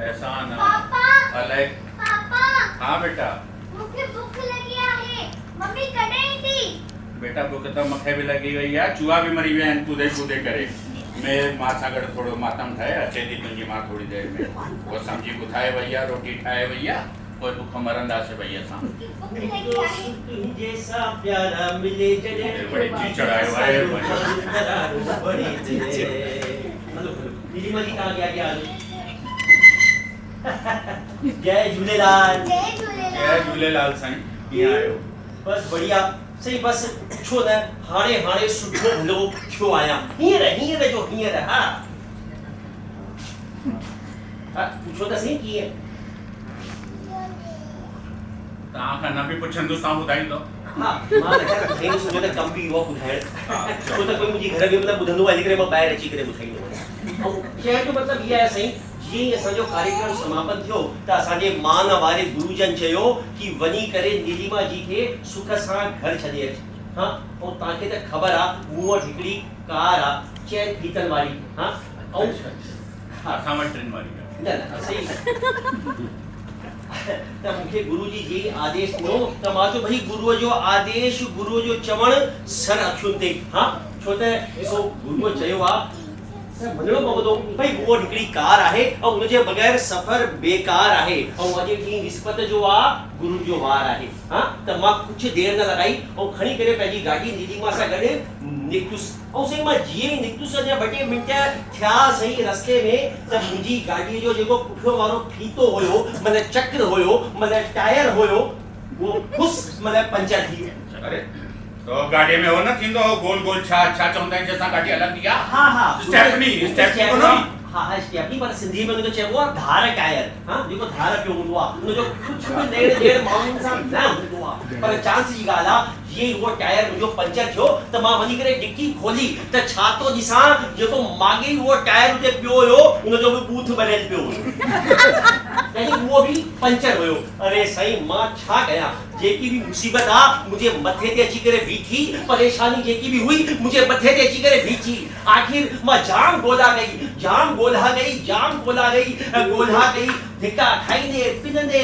ऐसा ना पापा अलग पापा हाँ बेटा मुझे भूख लगी आहे मम्मी बेटा बुख त मूंखे बि लॻी वई आहे, चूहा बि मरी विया आहिनि कूदे कूदे करे। मैं मां सां गॾु थोरो मातम ठाहे अचे थी तुंहिंजी मां थोरी देरि में, उहा सम्झी ॿुधाए वई आहे, रोटी ठाहे वई आहे, पोइ बुख मरंदासीं भई असां। भूख लगी आहे। जैसा प्यारा मिले जॾहिं बड़ी चीचड़ आयो आहे। नीलिमा जी कहाँ गया क्या? जय झूलेलाल। जय झूलेलाल। जय झूलेलाल साईं, कीअं आहियो? बस बढ़िया सही, बस छो न हाणे हाणे सुठो भलो थियो आहियां, हींअर जो हींअर। हा पूछो त सही कीअं? तव्हां खां न बि पुछंदुसि तव्हां ॿुधाईंदो? हा मां लॻा ॿुधाईंदो, सुठो त कम बि इहो ॿुधाइण, छो त कोई मुंहिंजी घर में मतिलबु ॿुधंदो आहे, इन करे मां ॿाहिरि अची करे ॿुधाईंदो आहियां। ऐं चइण जो मतिलबु इहा आहे साईं, जीअं ई असांजो कार्यक्रम समापन थियो त असांजे मान वारे गुरुजन चयो कि वञी करे नीलिमा जी खे सुख सां घर छॾे अच। हाँ, ऐं तव्हांखे त ख़बर आहे मूं वटि हिकिड़ी कार आहे चैन फीतन वारी। हाँ, ऐं असां वटि टिनि वारी आहे। न सही त मूंखे गुरु जी जे आदेश ॾिनो त मां चयो भई गुरुअ जो आदेश, गुरुअ जो चवण सर अखियुनि ते। हाँ, छो त ॾिसो गुरुअ चयो आहे मञणो पवंदो भई मूं वटि हिकिड़ी कार आहे ऐं हुनजे बग़ैर सफ़र बेकार आहे, ऐं अॼु ॾींहुं विस्पत जो आहे, गुरु जो वार आहे। हाँ, त मां कुझु देरि न लॻाई ऐं खणी करे पंहिंजी गाॾी नीलिमा सां गॾु निकतुसि। ऐं साईं मां जीअं ई निकतुसि, अञा 2 मिंट थिया सही रस्ते में, त मुंहिंजी गाॾीअ जो जेको पुठियों वारो फीतो हुयो, मतिलबु चक्र हुयो, मतिलबु टायर हुयो, उहो फुस मतिलबु पंचर थी वियो। अरे तो गाड़ी में हो न थींदो गोल गोल छा चवंदा आहिनि जंहिंसां गाॾी हलंदी आहे? हा हा स्टेपनी को न? हाँ स्टेपनी, पर सिंधी में उनखे चइबो आहे धार टायर। हाँ, जेको धार पियो हूंदो आहे उनजो कुझु बि देर माण्हुनि सां न हूंदो आहे, पर चांस जी ॻाल्हि आहे जीअं उहो टायर मुंहिंजो पंचर थियो त मां वञी करे डिक्की खोली त छा थो ॾिसां, जेको माॻे ई उहो टायर उते पियो हुयो उनजो बि बूथ भरियल पियो हुयो, यानी उहो बि पंचर हुयो। अरे साईं मां छा कयां, जेकी बि मुसीबत आहे मुंहिंजे मथे ते अची करे बीठी, परेशानी जेकी बि हुई मुंहिंजे मथे ते अची करे बीठी। आखिर मां जाम ॻोल्हा कई, ॻोल्हा कई, धिका खाईंदे पिनंदे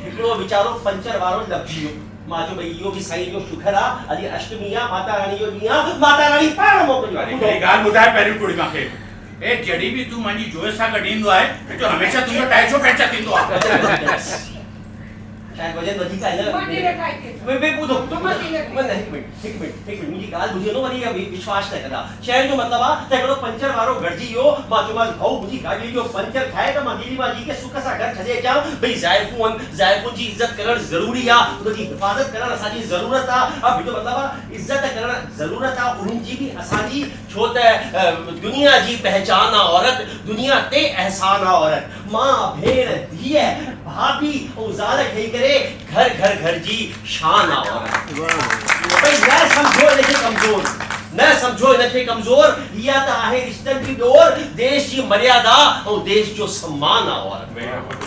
हिकिड़ो वीचारो पंचर वारो लभिजी वियो। मां चयो भई इहो बि साईं जो शुक्र आहे, अॼु अष्टमी आहे, माता रानी जो ॾींहुं आहे, माता रानी पाण मोकिलियो। अरे हिकिड़ी ॻाल्हि ॿुधाए पहिरियों कुड़ी मूंखे, ए जॾहिं बि तूं मुंहिंजी जोइ सां गॾु ईंदो आहे जो हमेशह तुंहिंजो टायर छो पंचर थींदो आहे? शायद वजन वधीक आहे न। वे ॿुधो हिकु मिंट मुंहिंजी ॻाल्हि ॿुधी वञो, वरी विश्वास न कंदा। चइण जो मतिलबु आहे त हिकिड़ो पंचर वारो गॾिजी वियो, मां चयोमांसि भाऊ मुंहिंजी गाॾीअ जो पंचर ठाहे त मां नीलिमा जी खे सुख सां घर छॾे अचां। भई ज़ाइफ़ुनि जी इज़त करणु ज़रूरी आहे, उनजी हिफ़ाज़त करणु असांजी ज़रूरत आहे। मुंहिंजो मतिलबु आहे इज़त करणु ज़रूरत आहे उन्हनि जी बि असांजी, छो त दुनिया जी पहचान आहे औरत, दुनिया ते एहसान आहे औरत। मां भेण धीअ भाभी ऐं ज़ाल ठही करे घर जी शान आहे औरत। भई न समझो इनखे कमज़ोर, इहा त आहे रिश्तनि जी डोर, देश जी मर्यादा ऐं देश जो सम्मान आहे औरत।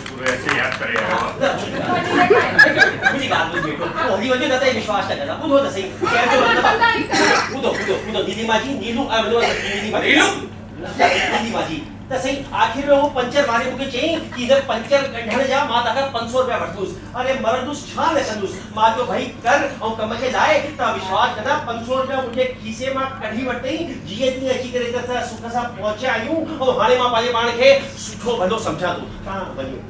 पूरो ऐसे याद करे आयो मुंहिंजी ॻाल्हि ॿुध बेटो, हली वञो न त विश्वास न कंदा। ॿुधो त सही, ॿुधो नीलिमा जी, नीलिमा जी त सही, आखिर में वो पंचर वारे मूंखे चयईं कि इधर पंचर कढण जा मां तव्हां 500 रुपया वठंदुसि। अरे मरंदुसि छा न कंदुसि, मां चयो भाई कर ऐं कम खे लाइ। तव्हां विश्वास कंदा 500 रुपया मुंहिंजे खीसे मां कढी वरितईं, जीअं तीअं अची करे त सुख सां पहुचिया आहियूं। ऐं हाणे मां पंहिंजे पाण खे सुठो भलो सम्झां थो। तव्हां वञो।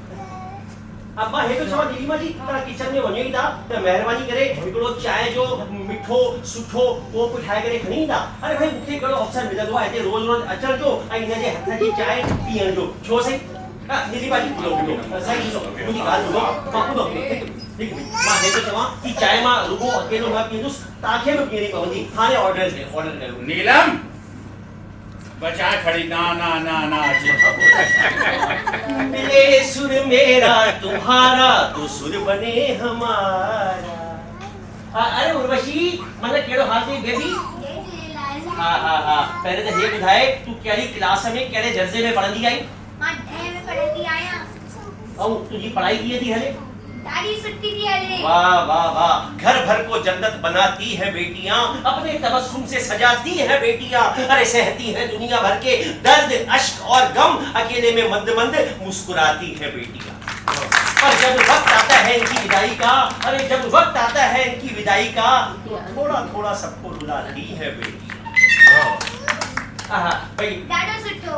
अब मां हेॾो चवां नीलिमा जी, तव्हां किचन में वञो ई था त महिरबानी करे हिकिड़ो चांहि जो मिठो सुठो कोप ठाहे करे खणी ईंदा। अरे भाई मूंखे कहिड़ो अवसर मिलंदो आहे हिते रोज़ अचण जो ऐं हिनजे हथ जी चांहि पीअण जो, छो साईं? नीलिमा जी ॿुधो साईं, मुंहिंजी ॻाल्हि ॿुधो, मां ॿुधो मां हेॾो चवां कि चांहि मां रुॻो अकेलो न पीअंदुसि, तव्हांखे बि पीअणी पवंदी। हाणे ऑर्डर कयो। नीलम बचा खड़ी ना मिले सुर मेरा तुम्हारा तो सुर बने हमारा। अरे उर्वशी माना केड़ो हाल थी बेबी? हा पहले तो ये बुधाए तू केड़ी क्लास में केड़े दर्जे में पढ़ंदी आई? मां 10 में पढ़ंदी आया। और तुझी पढ़ाई की थी हले? दादी सुट्टी थी हले। वाह घर भर को जन्नत बनाती है बेटियां, अपने तबस्सुम से सजाती है बेटियां। अरे सहती है दुनिया भर के दर्द अश्क और गम, अकेले में मंद मंद मुस्कुराती है बेटियां। पर जब वक्त आता है इनकी विदाई का, अरे जब वक्त आता है इनकी विदाई का, तो थोड़ा थोड़ा सबको रुलाती है बेटी। भाई ॾाढो सुठो।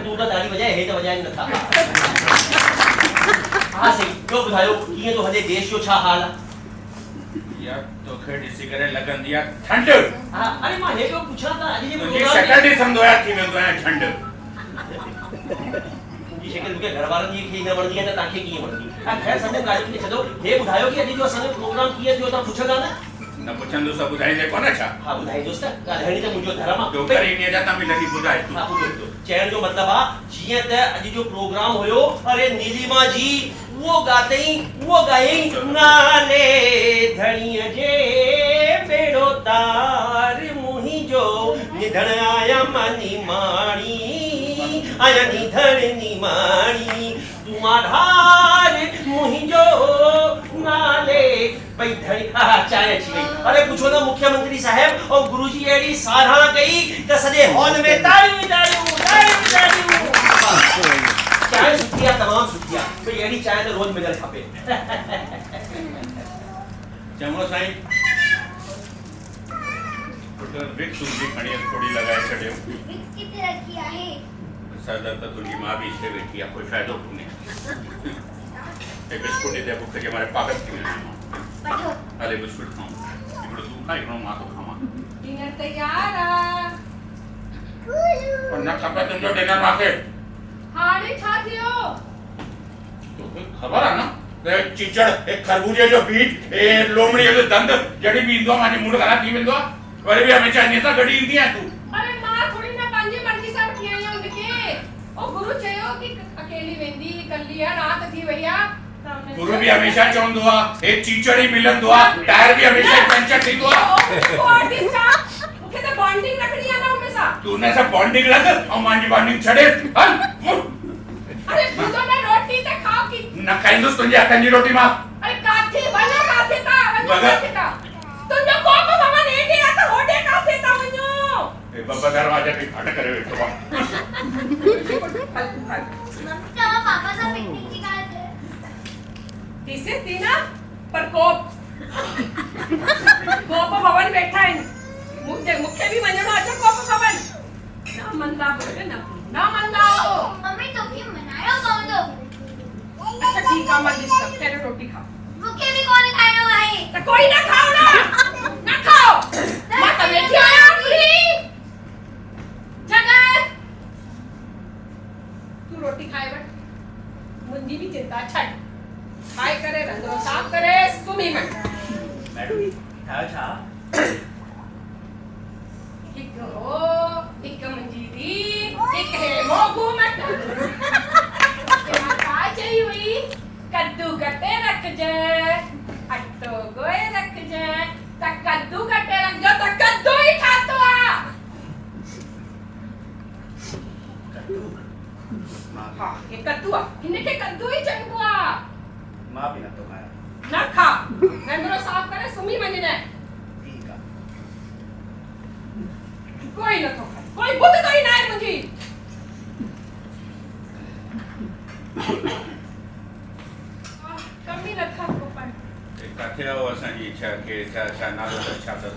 तू तो ताली बजाए हे तो बजाए न था। हाँ सही, जो बुधायो कीअं तो हले देश जो छा हाल आहे? यार तोखे ॾिसी करे लॻंदी आहे ठंड। अरे मां हे तो पुछां था अॼु जे तुंहिंजी प्रोग्राम शकल ॾिसंदो आहियां थी वेंदो आहियां ठंड। जी शक्ल मूंखे घर वारनि जी खे न वणंदी आहे त तव्हांखे कीअं वणंदी? खैर सभु ॻाल्हियुनि खे छॾो, हे ॿुधायो कि अॼु जो असांजो प्रोग्राम कीअं थियो तव्हां पुछंदा न? न पुछंदो सभु ॿुधाईंदे कोन छा? हा ॿुधाइजोसि त, ॻाल्हाइणी त मुंहिंजो धर्म आहे। जो करे इन जा तव्हां मिलंदी ॿुधाए तूं। हा ॿुधो, चइण जो मतिलबु आहे जीअं त अॼु जो प्रोग्राम हुयो, अरे नीलिमा जी उहो ॻायईं नाले धणीअ जे बेड़ो तार मुंहिंजो निधण आया मानी माणी आया निधण निमाणी तूं आधार मुंहिंजो नाले भाई धड़ी। चाय अची वई। अरे पुछो ना मुख्यमंत्री साहब और गुरुजी एड़ी साराह कई त सॼे हॉल में तालियूं तालियूं। चाय सुठी आहे, तमामु सुठी आहे। भई एड़ी चाय त रोज मिलणु खपे। चङो साईं, पुट विक्स सूजी खणी थोड़ी लॻाए छॾियो। विक्स किथे रखी आहे? सदर त तुंहिंजी मां बि हिते वेठी आहे, कोई फ़ाइदो कोन्हे। हे बिस्कुट दे बुख जे मारे पागल थी वियो आहियां। वठो। हले बिस्कुट खाऊं, हिकिड़ो तूं खा हिकिड़ो मां थो खावां। डिनर तयार आहे। पर न खपे तुंहिंजो डिनर मूंखे। हाणे छा थियो? तोखे ख़बर आहे न त चिचड़ एक खरबूजे जो बीज ए लोमड़ीअ जो दंद जॾहिं बि ईंदो आहे मुंहिंजो मूड ख़राब थी वेंदो आहे। वरी बि हमेशह इन सां गॾु ईंदी आहे तूं। अरे मां थोड़ी ना पंहिंजी मर्ज़ी सां वठी आई आहियां उनखे। ओ गुरु चयो कि अकेली वेंदी, कल्ली आहे, रात थी वई आहे। गुरु भी हमेशा चवंदो आहे हे चीचड़ ही मिलंदो आहे, टायर भी हमेशा पंचर थींदो आहे। मूंखे त बॉन्डिंग रखणी आहे न उनमें सां। तूं उन सां बॉन्डिंग रख ऐं मुंहिंजी बॉन्डिंग छॾे। हल अरे ॿुधो न, रोटी त खाओ की न खाईंदुसि तुंहिंजे हथनि जी रोटी मां। अरे काथे वञो, काथे था तुंहिंजो कोप भवन हेठि आहे त होॾे काथे था वञो? हे बब्बा दरवाजे पे खट करे वेठो आहे। मम्मी तव्हां पापा सां पिकनिक जी ॻाल्हि कयो। दिसे थी न पर कोप भवन वेठा आहिनि। मूंखे बि वञिणो आहे कोप भवन। न मंदा बेटे, न मंदा। मम्मी तोखे मनायो पवंदो। अच्छा ठीकु आहे, मां डिस्टर्ब करे रोटी खाओ। मूंखे बि कोन खाइणो आहे। त कोई न खाओ न खाओ। मां त वेठी आहियां फ्री। जगत तू रोटी खाए वठ, मुंहिंजी बि चिंता छॾ। खाए करे रंधिणो साफ़ करे सुम्ही वञ। मैडम ठाहियो छा? हिकु मुंहिंजी धीउ, हिकु हे मोगू मट। छा चई हुई? कद्दू कटे रखजे, अटो ॻोए रखजे। त कद्दू कटे रखजो त कद्दू ई ठातो आहे। हाँ हे कद्दू आहे, हिनखे कद्दू ई चइबो आहे। मां बि नथो खायां। न खा, रंधिणो साफ़ करे सुम्ही वञ। ठीकु आहे। कोई नथो खाए, कोई ॿुधंदो ई न आहे मुंहिंजी। कमी नथा को पाए। किथे आयो असांजी इच्छा के छा नालो छा अथसि?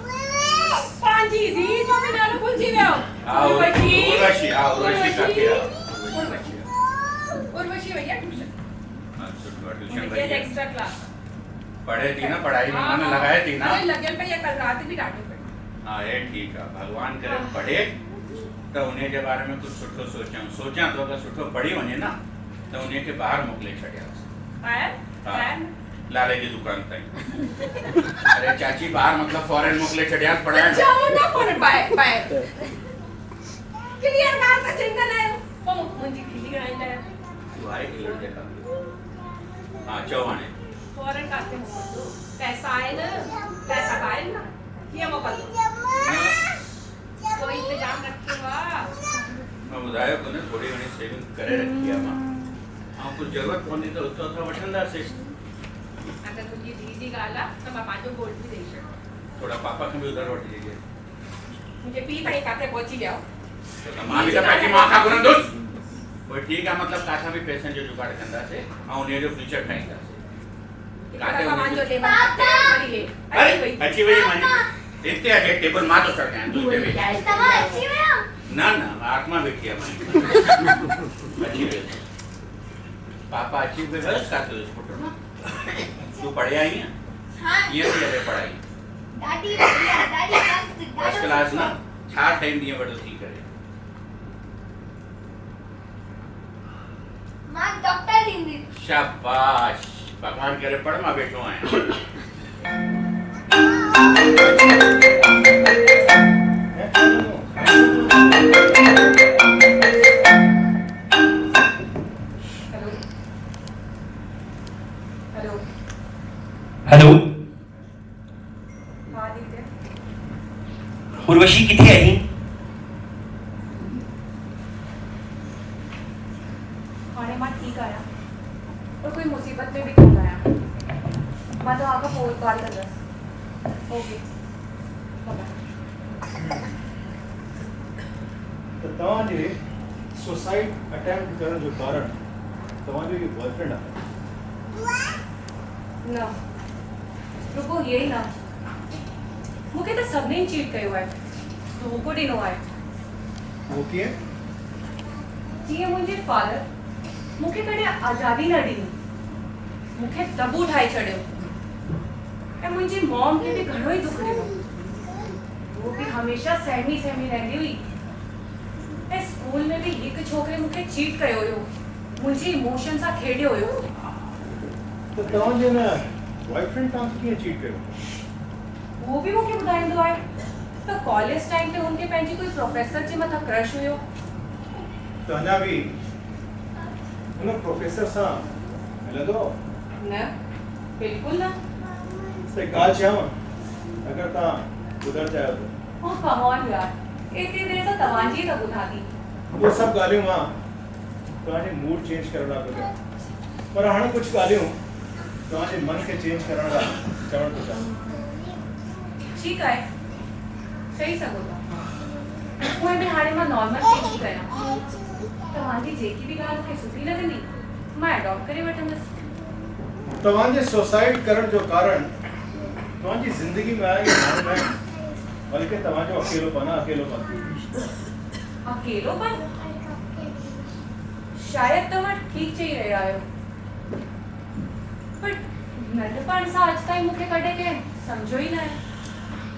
पंहिंजी धीउ जो बि नालो भुलिजी वियो। उर्वशी काथे आहे? उर्वशी भैया ट्यूशन। सुठो आहे, ट्यूशन उनखे एक्स्ट्रा क्लास पढ़े थी न, पढ़ाई में मन लगाए थी ना। अरे लॻियल पई आहे, कल रात बि ॾाढो पढ़ी। हाँ ये ठीक है, भगवान करे पढ़े तो उन्हें के बारे में कुछ सुठो सोचा तो अगर सुठो पढ़ी वने ना तो उन्हें के बाहर मोकले छड़िया। ॿाहिरि लाले की दुकान ताईं। अरे चाची बाहर मतलब फॉरेन मोकले छड़िया पढ़ाए। जाओ ना फॉरेन ॿाहिरि क्लियर ॻाल्हि त चईंदा न आहियो। पोइ मुंहिंजी खिली ॻाल्हाईंदा आहियो। तू आहे क्लियर देखा। हाँ चओ हाणे फॉरेन काथे मोकिलंदो? पैसा आहे न, पैसा आहिनि न, कीअं मोकिलंदो? कोई इंतजाम रखियो आहे? मैं ॿुधायो कोन्हे, थोड़ी घणी सेविंग करे रखी आहे मां। ऐं कुझु ज़रूरत पवंदी त उतो असां वठंदासीं। अगरि तुंहिंजी धीउ जी ॻाल्हि आहे त मां पंहिंजो गोल्ड बि ॾेई छॾियो। थोड़ा पापा खे बि उधार वठी ॾिजे। मुंहिंजे पीउ ताईं काथे पहुची वियो। तो मां बि त पंहिंजी मां खां घुरंदुसि। पोइ ठीकु आहे मतिलबु काथां बि पैसनि जो जुगाड़ कंदासीं ऐं उन जो फ्यूचर ठाहींदासीं काथे सामान जो उनजो- टेबल पड़ी है अरे अची वई मानी हिते अचे टेबल मां थो सरकायां तूं हिते वेही तव्हां अची विया न न आत्मा वेठी आहे मानी अची वई पापा अची वई बस काथे पुट तूं पढ़िया आई आहे हाँ कीअं थी हले पढ़ाई ॾाढी बढ़िया ॾाढी मस्त फर्स्ट क्लास न छा ठहींदी वॾो थी करे मां डॉक्टर थींदी शाबाश भगवान करे पढ़ मां वेठो आहियां हेलो हेलो हेलो हाँ दीदी उर्वशी किथे आहीं हाणे मां ठीकु आहियां पर कोई मुसीबत में बि कोन आहियां मां तव्हांखां पोइ कॉल कंदसि ओके बाय त तव्हांजे सुसाइड अटेम्प्ट करण जो कारण तव्हांजो इहो बॉयफ्रेंड आहे न रुको ये ही न मूंखे त सभिनी चीट कयो आहे धोखो ॾिनो आहे उहो कीअं जीअं मुंहिंजे फादर मूंखे कॾहिं आज़ादी न ॾिनी मूंखे दबू ठाहे छॾियो ऐं मुंहिंजी मॉम खे बि घणो ई दुख ॾिनो वो बि हमेशा सहमी सहमी रहंदी हुई ऐं स्कूल में बि हिकु छोकिरे मूंखे चीट कयो हुयो मुंहिंजी इमोशन सां खेॾियो हुयो त तव्हांजे न बॉयफ्रेंड तव्हांखे कीअं चीट कयो वो बि मूंखे ॿुधाईंदो आहे त कॉलेज टाइम ते हुनखे पंहिंजी कोई प्रोफेसर जे मथां क्रश हुयो त अञा बि हुन प्रोफेसर सां मिलंदो न बिल्कुलु न त हिकु ॻाल्हि चयांव अगरि तव्हां ॿुधणु चाहियो त ओ कम ऑन यार एतिरी देरि सां तव्हांजी त ॿुधां थी उहे सभु ॻाल्हियूं मां तव्हांजे मूड चेंज करण लाइ पियो कयां पर हाणे कुझु ॻाल्हियूं तव्हांजे मन खे चेंज करण लाइ चवणु थो चाहियां ठीकु आहे चई सघो था उहे बि हाणे मां नॉर्मल फील थी कयां तव्हांजी जेकी बि ॻाल्हि मूंखे सुठी लॻंदी मां एडॉप्ट करे वठंदसि तव्हांजे सुसाइड करण जो कारण तव्हांजी ज़िंदगी में आहे या हाणे न आहे, बल्कि तव्हांजो अकेलोपन आहे अकेलोपन अकेलोपन शायदि तव्हां ठीकु चई रहिया आहियो पर नंढपण सां अॼु ताईं मूंखे कॾहिं कंहिं सम्झो ई न आहे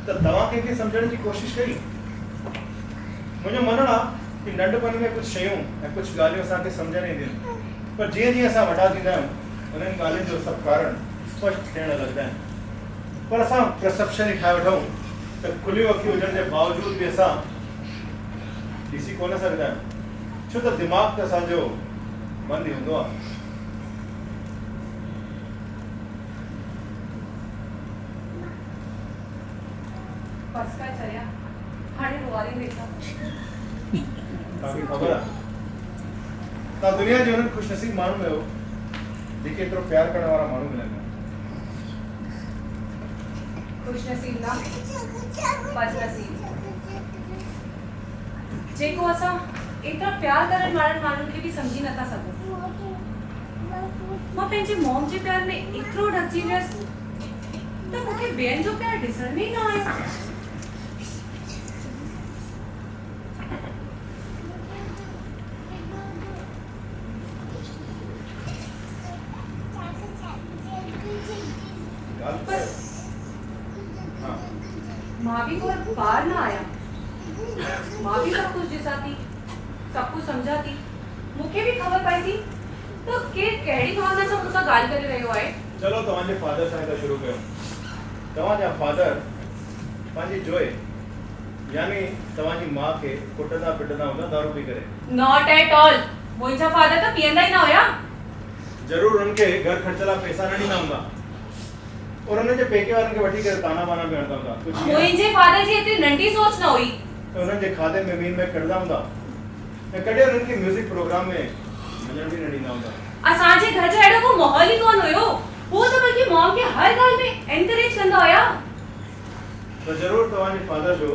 त तव्हां कंहिंखे सम्झण जी कोशिशि कई मुंहिंजो मञणु आहे कि नंढपण में कुझु शयूं ऐं कुझु ॻाल्हियूं असांखे सम्झ न ईंदियूं आहिनि पर जीअं जीअं असां वॾा थींदा आहियूं उन्हनि ॻाल्हियुनि जो सभु कारण स्पष्ट थियण लॻंदा आहिनि पर असां परसेप्शन ई ठाहे वठूं त खुलियूं अखियूं हुजण जे बावजूद बि असां ॾिसी कोन सघंदा आहियूं छो त दिमाग़ त असांजो बंदि ई हूंदो आहे बस का चरिया हाणे रुवारी वेठा तव्हांखे ख़बर आहे तव्हां दुनिया जे हुननि ख़ुशनसीब माण्हू में हो जेके एतिरो प्यार करण वारा माण्हू मिलंदा खुशनसीब ना बदनसीब जेको असां एतिरा प्यार करण वारनि माण्हुनि खे बि सम्झी नथा सघूं मां पंहिंजे मॉम जे प्यार में एतिरो ढकिजी वियसि त मूंखे ॿियनि जो प्यार ॾिसण में ई न आयो मां भी कोई बाहर ना आया मां भी सब कुछ ॾिसां थी सब कुछ सम्झां थी मूंखे भी ख़बर पई थी तो के कहिड़ी भावना सां मूंसां ॻाल्हि करे रहियो आहे चलो तव्हांजे फादर सां था शुरू कयूं तव्हांजा फादर पंहिंजी जोए यानी तव्हांजी माउ खे कुटंदा पिटंदा हूंदा दारू पी करे नॉट एट ऑल मुंहिंजा फादर त पीअंदा ई न हुया ज़रूर उन्हनि खे घर ख़र्च लाइ पैसा न ॾींदा हूंदा और उन्हनि जे पेके वारनि खे वठी करे ताना बाना बि हणंदा हूंदा कुझु ईअं मुंहिंजे फादर जी एतिरी नंढी सोच न हुई त उन्हनि जे खाधे में मीन में कढंदा हूंदा ऐं कॾहिं उन्हनि खे म्यूज़िक प्रोग्राम में वञण बि न ॾींदा हूंदा असांजे घर जो अहिड़ो को माहौल ई कोन हुयो हू त बल्कि मॉम खे हर ॻाल्हि में एनकरेज कंदा हुया त ज़रूर तव्हांजे फादर जो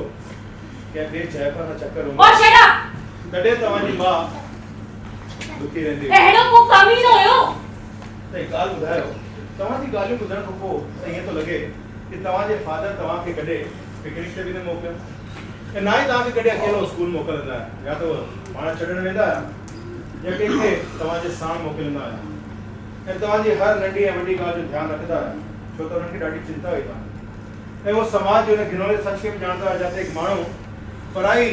कंहिं ॿिए जाइफ़ा सां चकर हूंदो और शट अप तॾहिं तव्हांजी माउ दुखी रहंदी अहिड़ो को कम ई न हुयो। त हिकु ॻाल्हि ॿुधायो, तव्हां जी ॻाल्हियूं ॿुधण खां पोइ त ईअं थो लॻे कि तव्हांजे फादर तव्हांखे कॾहिं पिकनिक ते बि न मोकिलियो ऐं ना ई तव्हांखे कॾहिं अकेलो स्कूल मोकिलींदा आहिनि, या त पाण छॾण वेंदा आहियो या कंहिंखे तव्हांजे साण मोकिलींदा आहियो ऐं तव्हांजी हर नंढी ऐं वॾी ॻाल्हि जो ध्यानु रखंदा आहियो, छो त हुननि खे ॾाढी चिंता हुई तव्हां ऐं उहो समाज जो हिन घिनौने सच खे बि ॼाणंदो आहे जिते हिकु माण्हू पराई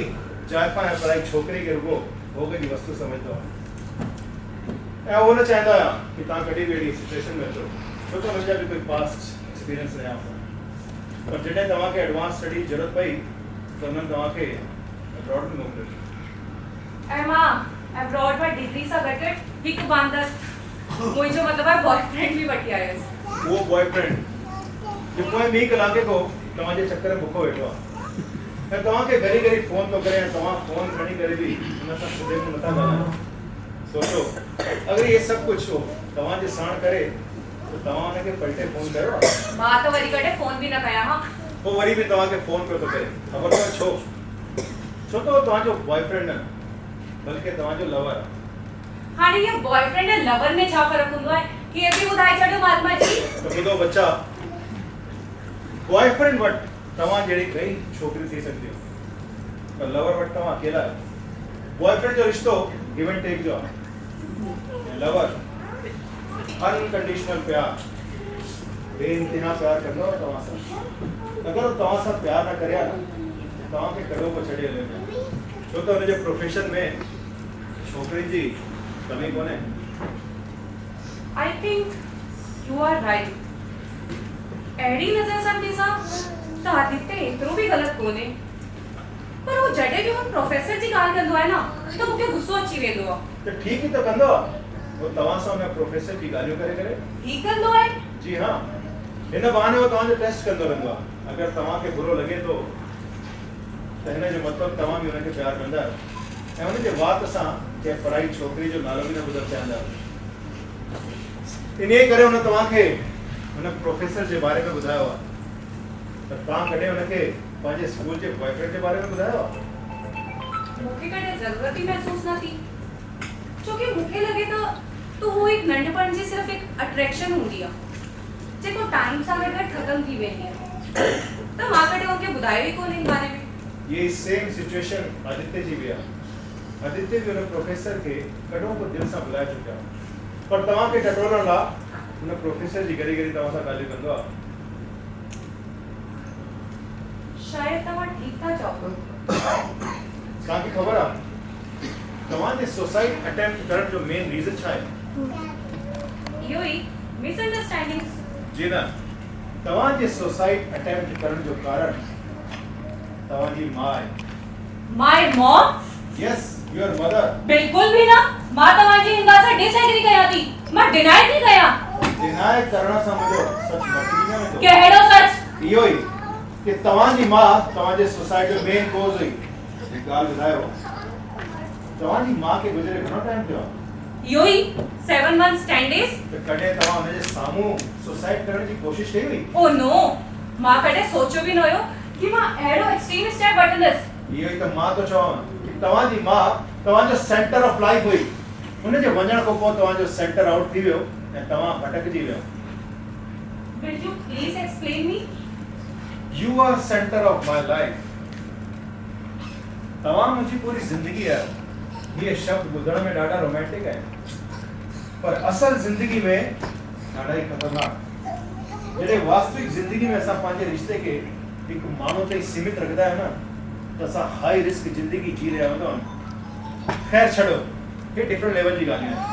जाइफ़ा ऐं पराई छोकिरी खे रुॻो भोग जी वस्तु समझंदो आहे ऐं उहो न चाहींदा हुया कि तव्हां कॾहिं बि अहिड़ी सिचुएशन में अचो, छो त हुनजा बि कोई पास्ट एक्सपीरियंस रहिया हुआ। पर जॾहिं तव्हांखे एडवांस स्टडी जी ज़रूरत पई त हुननि तव्हांखे अब्रॉड में मोकिलियो। ऐं मां अब्रॉड में डिग्री सां गॾु हिकु बांदर मुंहिंजो मतिलबु आहे बॉयफ्रेंड बि वठी आयसि। उहो बॉयफ्रेंड जो पोइ ॿी कलाके खां तव्हांजे चक्कर में बुखो वेठो आहे ऐं तव्हांखे घड़ी घड़ी फ़ोन थो करे ऐं तव्हां फ़ोन खणी करे बि हुन सां सिधे में नथा ॻाल्हायो। सोचो अगर ये सब कुछ हो तव्हांजे साण करे तो तव्हां हुनखे पलटे फ़ोन कयो आहे? मां त वरी कॾहिं फ़ोन बि न कया हा। पोइ वरी बि तव्हांखे फ़ोन पियो थो करे, ख़बर अथव छो? छो त उहो तव्हांजो बॉयफ्रेंड न बल्कि तव्हांजो लवर आहे। हाणे इहो बॉयफ्रेंड ऐं लवर में छा फ़र्क़ु हूंदो आहे इहे बि ॿुधाए छॾियो महात्मा जी। त ॿुधो बच्चा, बॉयफ्रेंड वटि तव्हां जहिड़ी कई छोकिरी थी सघंदी हो पर लवर वटि तव्हां अकेला आहियो। बॉयफ्रेंड जो रिश्तो गिव एंड टेक जो आहे, लवर अनकंडीशनल प्यार, बेइंतिहा प्यार कंदो आहे तव्हां सां। अगर तव्हां सां प्यार न करिया न तव्हांखे कॾो को छॾे हले न, छो त हुनजे प्रोफेशन में छोकिरी जी कमी कोन्हे। I think you are right. अहिड़ी नज़र सां ॾिसां त आदित्य एतिरो बि ग़लति कोन्हे, पर वो जॾहिं बि हुन प्रोफेसर जी ॻाल्हि कंदो आहे न त मूंखे गुस्सो अची वेंदो आहे। त ठीक ही तो कंदो आहे, वो तव्हां सां हुन प्रोफेसर जी ॻाल्हियूं करे करे ठीक कंदो आहे। जी हाँ, हिन बहाने वो तव्हांजो टेस्ट कंदो रहंदो आहे। अगर तव्हांखे बुरो लॻे थो त हिन जो मतिलबु तव्हां बि हुनखे प्यार कंदा आहियो ऐं हुनजे वात सां कंहिं पराई छोकिरी जो नालो बि न ॿुधणु चाहींदा आहियो। इन करे हुन तव्हांखे हुन प्रोफेसर जे बारे में ॿुधायो आहे। त तव्हां कॾहिं हुनखे पंहिंजे स्कूल जे बॉयफ्रेंड जे बारे में ॿुधायो आहे? मूंखे कॾहिं ज़रूरत ई महसूस न थी, छोकी मूंखे लॻे तो वो एक नंढपण जी सिर्फ़ एक अट्रैक्शन हूंदी आहे जेको टाइम सां गॾु ख़तम थी वेंदी आहे। त मां कॾहिं उनखे ॿुधायो ई कोन्हे हिन बारे में। ये सेम सिचुएशन आदित्य जी भी आहे। आदित्य भी हुन प्रोफेसर खे कॾों को दिल सां बुलाए चुकिया, पर तव्हांखे टटोलण लाइ हुन प्रोफेसर जी घड़ी घड़ी तव्हां सां ॻाल्हियूं कंदो आहे। शायद तव्हां ठीक था चओ। तव्हांखे ख़बर आहे तव्हांजे सुसाइड अटेम्प्ट करण जो मेन रीज़न छा आहे? इहो ई मिसअंडरस्टैंडिंग्स। जी न, तव्हांजे सुसाइड अटेम्प्ट करण जो कारण तव्हांजी मां आहे। My mom? Yes, your mother. बिल्कुल भी ना। मां तव्हांजी हिन ॻाल्हि सां डिसएग्री कयां थी। मां डिनाय थी कयां। डिनाय करण सां मुंहिंजो सच मटिजी न वेंदो। कहिड़ो सच? इहो ई कि तव्हांजी मां तव्हांजे सुसाइड जो मेन कोज़ हुई। हिकु ॻाल्हि ॿुधायो, तव्हांजी मां खे गुज़रे घणो टाइम थियो आहे? इहो ई 7 months 10 days। त कॾहिं तव्हां हुनजे साम्हूं सुसाइड करण जी कोशिशि कई हुई? ओ नो, मां कॾहिं सोचियो बि न हुयो कि मां अहिड़ो एक्सट्रीम स्टेप वठंदसि। इहो ई त मां थो चवां कि तव्हांजी मां तव्हांजो सेंटर ऑफ लाइफ हुई। हुनजे वञण खां पोइ तव्हांजो सेंटर आउट थी वियो ऐं तव्हां भटकजी वियो। Will you please explain me? You are center of my life। तव्हां मुंहिंजी पूरी ज़िंदगी आहे। ये शब्द ॿुधण में ॾाढा रोमांटिक आहिनि, पर असल ज़िंदगी में ॾाढा ई ख़तरनाक। जॾहिं वास्तविक ज़िंदगी में असां पंहिंजे रिश्ते खे हिकु माण्हू ताईं सीमित रखंदा आहियूं न त असां हाई रिस्क ज़िंदगी जी रहिया हूंदा आहियूं। ख़ैर छॾो, हे डिफरेंट लेवल जी ॻाल्हियूं आहिनि।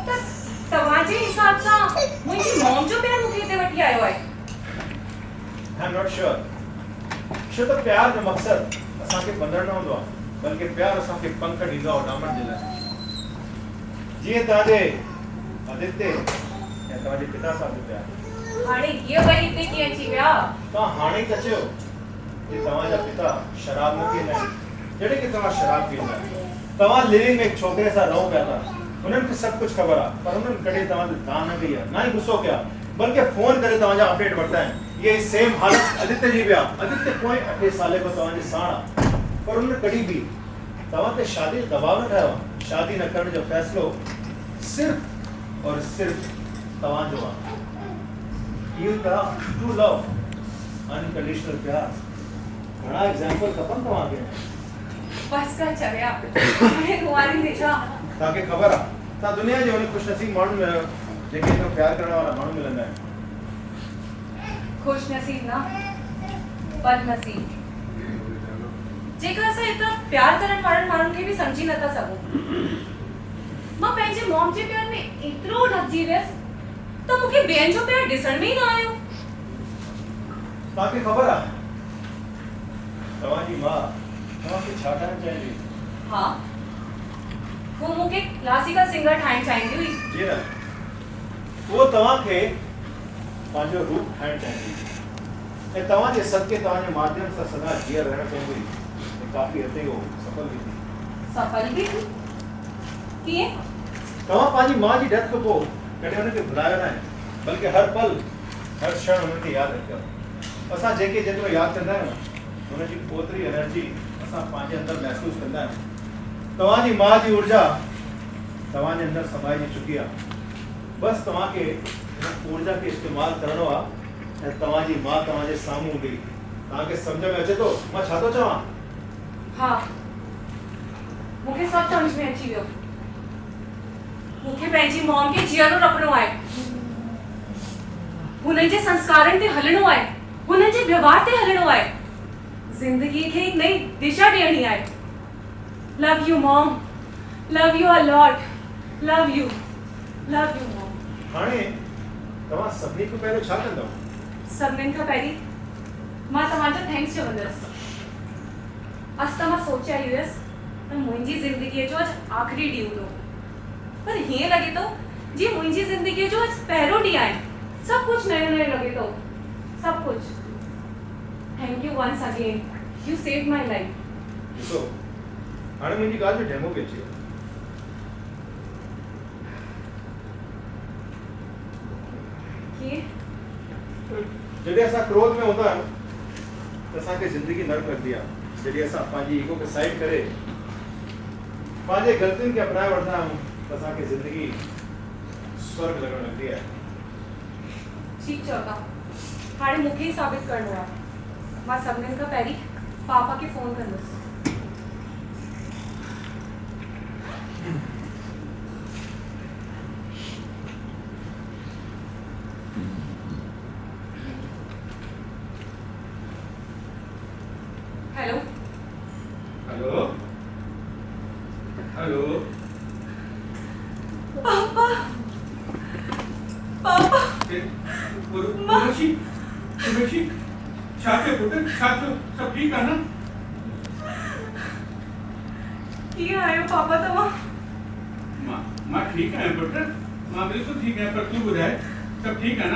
त तव्हांजे हिसाब सां मुंहिंजी मॉम जो प्यार मूंखे हिते वठी आयो आहे। I am not sure. छो त प्यार जो मक़सदु असांखे बंधण न हूंदो आहे, बल्कि प्यार असांखे पंख ॾींदो आहे उॾामण जे लाइ। जीअं तव्हांजे आदित्य या तव्हांजे पिता सां बि प्यार। हाणे इहो वरी हिते कीअं अची विया? तव्हां हाणे ई त चयो कि तव्हांजा पिता शराब न पीअंदा आहिनि, जॾहिं कि तव्हां शराब पीअंदा आहियो। तव्हां लिविंग में हिकु छोकिरे सां रहो पिया था, हुननि खे सभु कुझु ख़बर आहे, पर हुननि कॾहिं तव्हां ते दान न कई आहे, ना ई गुस्सो कया, बल्कि फ़ोन करे तव्हांजा अपडेट वठंदा आहिनि। ये सेम हालत आदित्य जी भी आहे। आदित्य पोएं 8 साल खां तव्हांजे साण आहे, पर हुन कॾहिं बि तव्हां ते शादी जो दबाव न ठाहियो आहे। शादी न करण जो फैसलो सिर्फ और सिर्फ तव्हांजो आहे। इहो त ट्रू लव, अनकंडीशनल प्यार, घणा एग्जाम्पल खपनि तव्हांखे। बस कर चविया हाणे कुंवारी ॾिठा। तव्हांखे ख़बर आहे तव्हां दुनिया जे उन ख़ुशनसीब माण्हुनि में जेके एतिरो प्यार करण वारा माण्हू मिलंदा आहिनि। खुश नसीब ना बदनसीब, जेका असां एतिरा प्यार करण वारनि माण्हुनि खे बि सम्झी नथा सघूं। मां पंहिंजे मॉम जे प्यार में एतिरो रखजी वियसि त मूंखे ॿियनि जो प्यार ॾिसण में ई न आयो। तव्हांखे ख़बर आहे तव्हांजी माउ तव्हांखे छा ठाहिणु चाहींदी? हा, वो मूंखे क्लासिकल सिंगर ठाहिणु चाहींदी हुई। जी न, उहो तव्हांखे पंहिंजो रूप ठाहिणु चाहींदी ऐं तव्हांजे सदके तव्हांजे माध्यम सां सदा जीअर रहणु चाहींदी ऐं काफ़ी हद ताईं उहो सफल बि थी। सफल बि थी? कीअं? तव्हां पंहिंजी माउ जी डेथ खां पोइ कॾहिं हुनखे भुलायो न आहे, बल्कि हर पल हर क्षण हुनखे यादि रखियो। असां जेके जेतिरो यादि कंदा आहियूं हुनजी ओतिरी एनर्जी असां पंहिंजे अंदरि महसूसु कंदा आहियूं। तव्हांजी माउ जी ऊर्जा तव्हांजे अंदरि समाइजी चुकी आहे। बसि तव्हांखे हिन ऊर्जा खे इस्तेमालु करणो आहे ऐं तव्हांजी माउ तव्हांजे साम्हूं हूंदी। तव्हांखे सम्झ में अचे थो मां छा थो चवां? हा, मूंखे सभु सम्झ में अची वियो। मूंखे पंहिंजी मॉम खे जीअरो रखणो आहे, हुननि जे संस्कारनि ते हलणो आहे, हुननि जे व्यवहार ते हलणो आहे, ज़िंदगीअ खे हिकु नई दिशा ॾियणी आहे। Love U mom, love U a lot, love U mom. हाणे तव्हां सभिनी खां पहिरियों छा कंदव? सभिनीनि खां पहिरीं मां तव्हांजो थैंक्स चवंदसि। अॼु त मां सोचे आई हुयसि त मुंहिंजी ज़िंदगीअ जो अॼु आख़िरी ॾींहुं हूंदो, पर हीअं लॻे थो जीअं मुंहिंजी ज़िंदगीअ जो अॼु पहिरियों ॾींहुं आहे। सभु कुझु नयो नयो लॻे थो, सभु कुझु। Thank you once again, you saved my life. ॾिसो हाणे मुंहिंजी ॻाल्हि जो डेमो बि अची वियो। जॾहिं असां क्रोध में हूंदा आहियूं त असांखे ज़िंदगी नर्क लॻंदी आहे। जॾहिं असां पंहिंजी ईगो खे साइड करे पंहिंजे ग़लतियुनि खे अपनाए वठंदा आहियूं त असांखे ज़िंदगी स्वर्ग लॻणु लॻंदी आहे। ठीकु चओ था, हाणे मूंखे ई साबित करिणो आहे। मां सभिनीनि खां पहिरीं पापा खे फ़ोन कंदसि। हेलो हेलो हेलो पापा, पापा उर्वशी उर्वशी छा थियो पुट? छा थियो? सब ठीक आहे न? कीअं आहियो पापा तव्हां? मां ठीकु आहियां पुट, मां बिल्कुलु ठीकु आहियां। पर तूं ॿुधाए सभु ठीकु आहे न?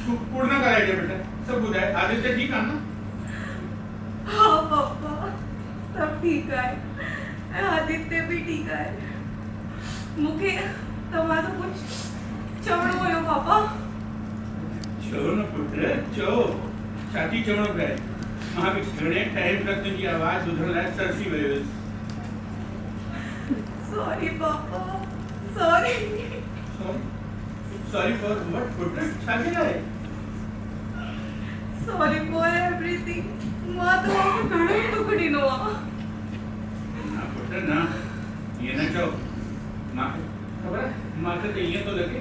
तूं कूड़ न ॻाल्हाइजे बेटा, सभु ॿुधाए। आदित्य ठीकु आहे न? हाँ पापा, सब ठीक है। आदित्य भी ठीक है। मूंखे तव्हां सां कुझु चवणो हुयो पापा। चओ न पुट, चओ। छा थी चवणो पए? मां बि घणे टाइम तक तुंहिंजी आवाज़ ॿुधण लाइ तरसी वियो हुयुसि। Sorry papa, sorry. Sorry for what put? छा जे लाइ? Sorry for everything. मां तव्हांखे घणो ई दुख ॾिनो आहे। ना पुट ना, ईअं न चओ। मूंखे ख़बर आहे, मूंखे त ईअं थो लॻे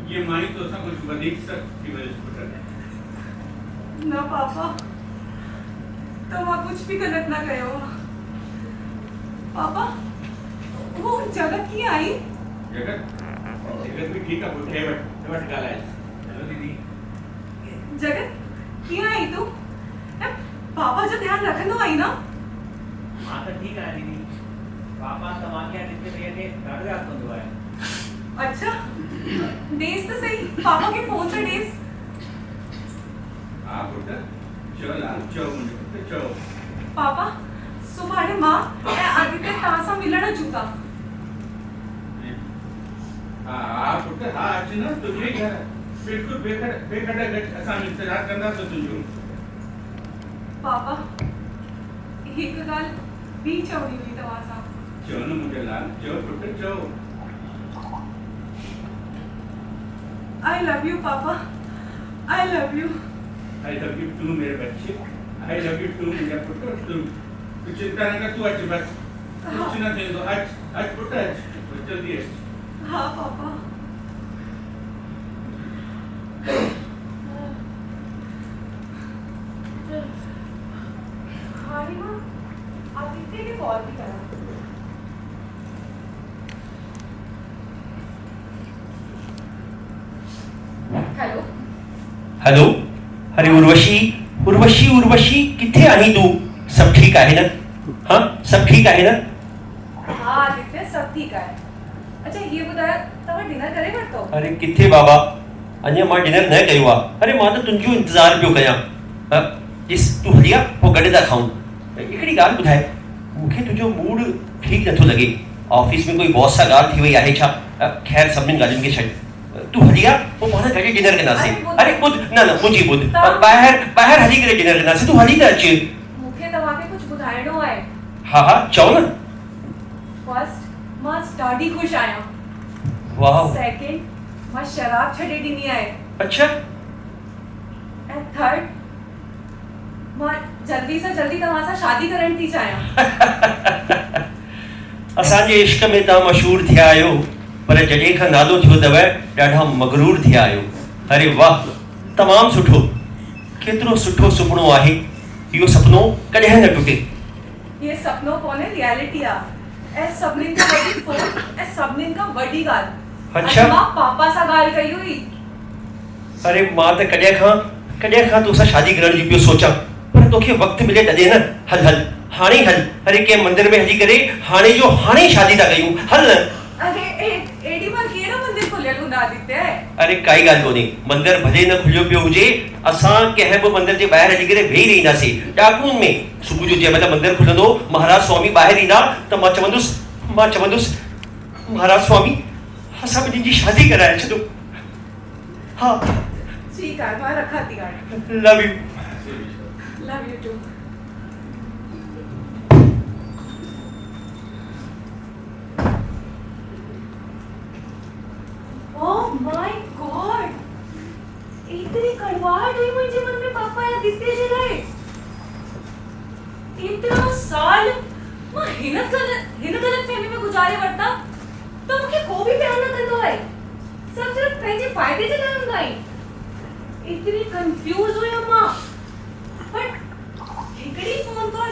ये माई तोसां कुझु वधीक सख़्तु थी वयुसि पुट। न पापा, तव्हां कुझु बि ग़लति न कयो आहे। पापा, वो जगत कीअं आई? जगत भी ठीक है पुट। हे वटि ॻाल्हाए। हेलो दीदी। जगत कीअं आई तूं? पापा जो ध्यानु रखंदो आई न? मां त ठीकु आहियां दीदी। पापा तव्हांखे आदित्य भैया खे ॾाढो यादि कंदो आहे। अच्छा, ॾेस त सही, पापा खे फ़ोन त ॾेस। हा पुट, चओ लाल, चओ मुंहिंजो पुट, चओ। पापा, सुभाणे मां ऐं आदित्य तव्हां सां मिलण अचूं था। हा पुट, हा अच न, तुंहिंजो ई घर आहे। बिल्कुलु बेखटक असां इंतज़ारु कंदासीं तुंहिंजो। पापा, हिकु ॻाल्हि ॿी चवणी हुई तव्हां सां। चो न मुझे लाल चो पुट चो I love you papa, I love you. I love you too मेरे बच्चे, आई लव यू टू मेरा पुट तू चिंता न कर, तू आज बस कुछ ना चाहिए तो आज पुट आज जल्दी है। हाँ पापा। हारी माँ, आदित्य ने कॉल भी करा। हेलो हेलो अरे उर्वशी उर्वशी उर्वशी किथे आई तू? सब ठीक आहे ना? हाँ सब ठीक आहे ना? हाँ आदित्य सब ठीक है। अच्छा ये ॿुधायो तव्हां डिनर करे वरितो? अरे किथे बाबा अञा मां डिनर न कयो आहे। अरे मां त तुंहिंजो इंतज़ार पियो कयां। ॾिस तूं हली आ पोइ गॾु था खाऊं। हिकिड़ी ॻाल्हि ॿुधाए, मूंखे तुंहिंजो मूड ठीकु नथो लॻे। ऑफिस में कोई बॉस सां ॻाल्हि थी वई आहे छा? ख़ैर सभिनीनि ॻाल्हियुनि खे छॾ, तूं हली आ पोइ पाण गॾु डिनर कंदासीं। अरे ॿुध न न मुंहिंजी ॿुध, ॿाहिरि हली करे डिनर कंदासीं, तूं हली त अच। मूंखे तव्हांखे कुझु ॿुधाइणो आहे। हा हा चओ न। फर्स्ट मां ॾाढी ख़ुशि आहियां। वाह। सेकंड मां शराब छॾे ॾिनी आहे। अच्छा। ऐं थर्ड मां जल्दी सां जल्दी तव्हां सां शादी करण थी चाहियां। असांजे इश्क में तव्हां मशहूर थिया आहियो, पर जॾहिं खां नालो थियो अथव ॾाढा मगरूर थिया आहियो। अरे वाह तमामु सुठो, केतिरो सुठो सुपिनो आहे। इहो सुपिनो कॾहिं न टुटे। ये सपनो कोन्हे, रियलिटी आहे। ऐं सभिनीनि खां वॾी फोन ऐं सभिनीनि खां वॾी ॻाल्हि, अच्छा मां पापा सां ॻाल्हि कई हुई। अरे मां त कॾहिं खां तोसां शादी करण जी पियो सोचां, पर तोखे वक़्तु मिले तॾहिं न। हल हल हाणे हल। अरे कंहिं मंदिर में हली करे हाणे जो हाणे शादी था कयूं, हल न। अरे एडी बार कहिड़ो मंदिर खुलियल हूंदा आदित्य? अरे काई ॻाल्हि कोन्हे, मंदिर भले न खुलियो पियो हुजे, असां कंहिं बि मंदिर जे ॿाहिरि हली करे वेही रहींदासीं डाकुनि में। सुबुह जो जंहिं महिल मंदिर खुलंदो महाराज स्वामी ॿाहिरि ईंदा त मां चवंदुसि महाराज स्वामी असां ॿिन्हिनि जी शादी कराए छॾो। हा ठीकु आहे, मां रखां थी ॻाल्हि। Love you. Love you too. Oh my God, इतनी कड़वाहट हुई मुंहिंजे मन में पापा या आदित्य जे लाइ। इतना साल मां हिन ग़लतफ़हमी में गुज़ारे वरिता त मूंखे को बि प्यार न कंदो आहे। सब सिर्फ पंहिंजे फ़ाइदे जे लाइ हूंदा आहिनि। इतनी कंफ्यूज हुयमि मां, बट हिकिड़ी फोन कॉल,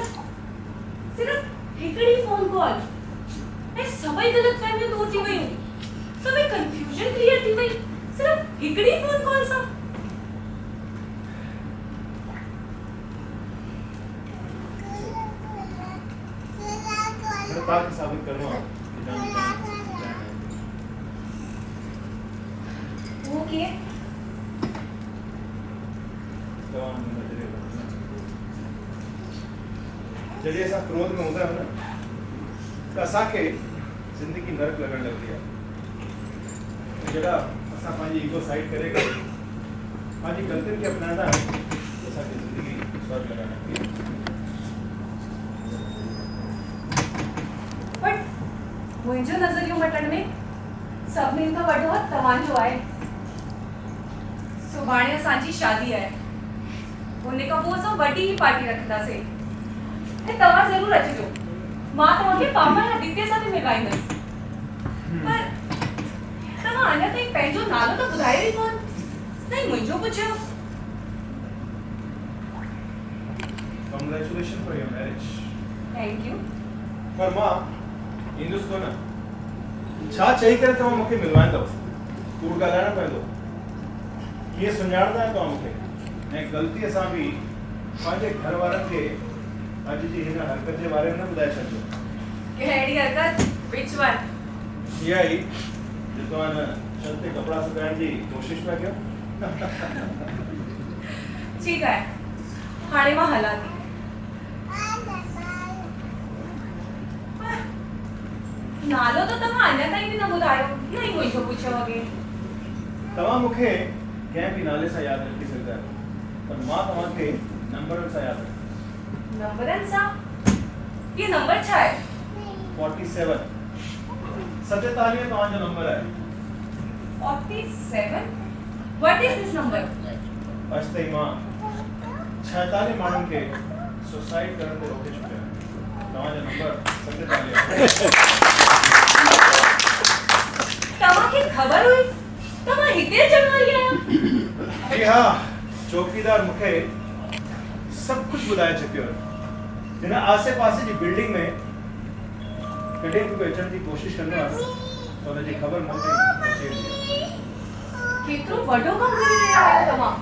सिर्फ हिकिड़ी फोन कॉल ऐं सभई ग़लतफ़हमियूं दूर थी वयूं, सभई कंफ्यूजन क्लियर थी वई, सिर्फ हिकिड़ी फोन कॉल सां। तव्हांखे साबित करिणो आहे कि वो कीअं? जॾहिं असां क्रोध में हूंदा आहियूं न त असांखे ज़िंदगी नरक लॻण लॻंदी आहे। जॾहिं असां पंहिंजी ईगो साइड करे पंहिंजी ग़लतियुनि खे अपनाईंदा आहियूं त असांजी ज़िंदगी स्वर्ग लॻण लॻंदी आहे। बट मुंहिंजो नज़रियो मटण में सभिनीनि खां वॾो हथु तव्हांजो आहे। सुभाणे असांजी शादी आहे, उन खां पोइ असां वॾी ही पार्टी रखंदासीं ऐं तव्हां ज़रूरु अचिजो। मां तव्हांखे पापा या आदित्य सां बि मिलाईंदसि, पर तव्हां अञा ताईं पंहिंजो नालो त ॿुधायो ई कोन, नहीं मुझे पूछो। Congratulations for your marriage. Thank U. पर मां ईंदुसि कोन, छा चई करे तव्हां मूंखे मिलवाईंदव? कूड़ ॻाल्हाइणो पवंदो, कीअं सुञाणंदा आहियो तव्हां मूंखे, ऐं ग़लतीअ सां बि पंहिंजे घर वारनि खे अॼु जी हिन हरकत जे बारे में न ॿुधाए छॾिजो। कहिड़ी हरकत? Which one? इहा ई जो तव्हां न छत ते कपिड़ा सुकाइण जी कोशिशि पिया कयो। ठीकु आहे, हाणे मां हलां थी। नालो तो तव्हां अञा ताईं बि न ॿुधायो, नहीं मुंहिंजो पुछो अॻे। तव्हां मूंखे कंहिं बि नाले सां यादि रखी सघंदा आहियो, पर मां तव्हांखे नंबरनि सां यादि रखंदुसि। नंबरनि सां? ये नंबर छा आहे? 47 47 तव्हांजो नंबर आहे 47? What is this number? अॼु ताईं मां 46 माण्हुनि खे सुसाइड करण ते रोके चुकियो आहियां तव्हांजो नंबर 47 आहे तव्हांखे ख़बर हुई तव्हां हिते अचण वारी आहियो? जी हा चौकीदार मूंखे सभु कुझु ॿुधाए चुकियो आहे हिन आसे पासे जी बिल्डिंग में कॾहिं बि कोई अचण जी कोशिशि कंदो आहे त हुनजी ख़बर मूं ताईं पहुची वेंदी आहे केतिरो वॾो कमु करे रहिया आहियो तव्हां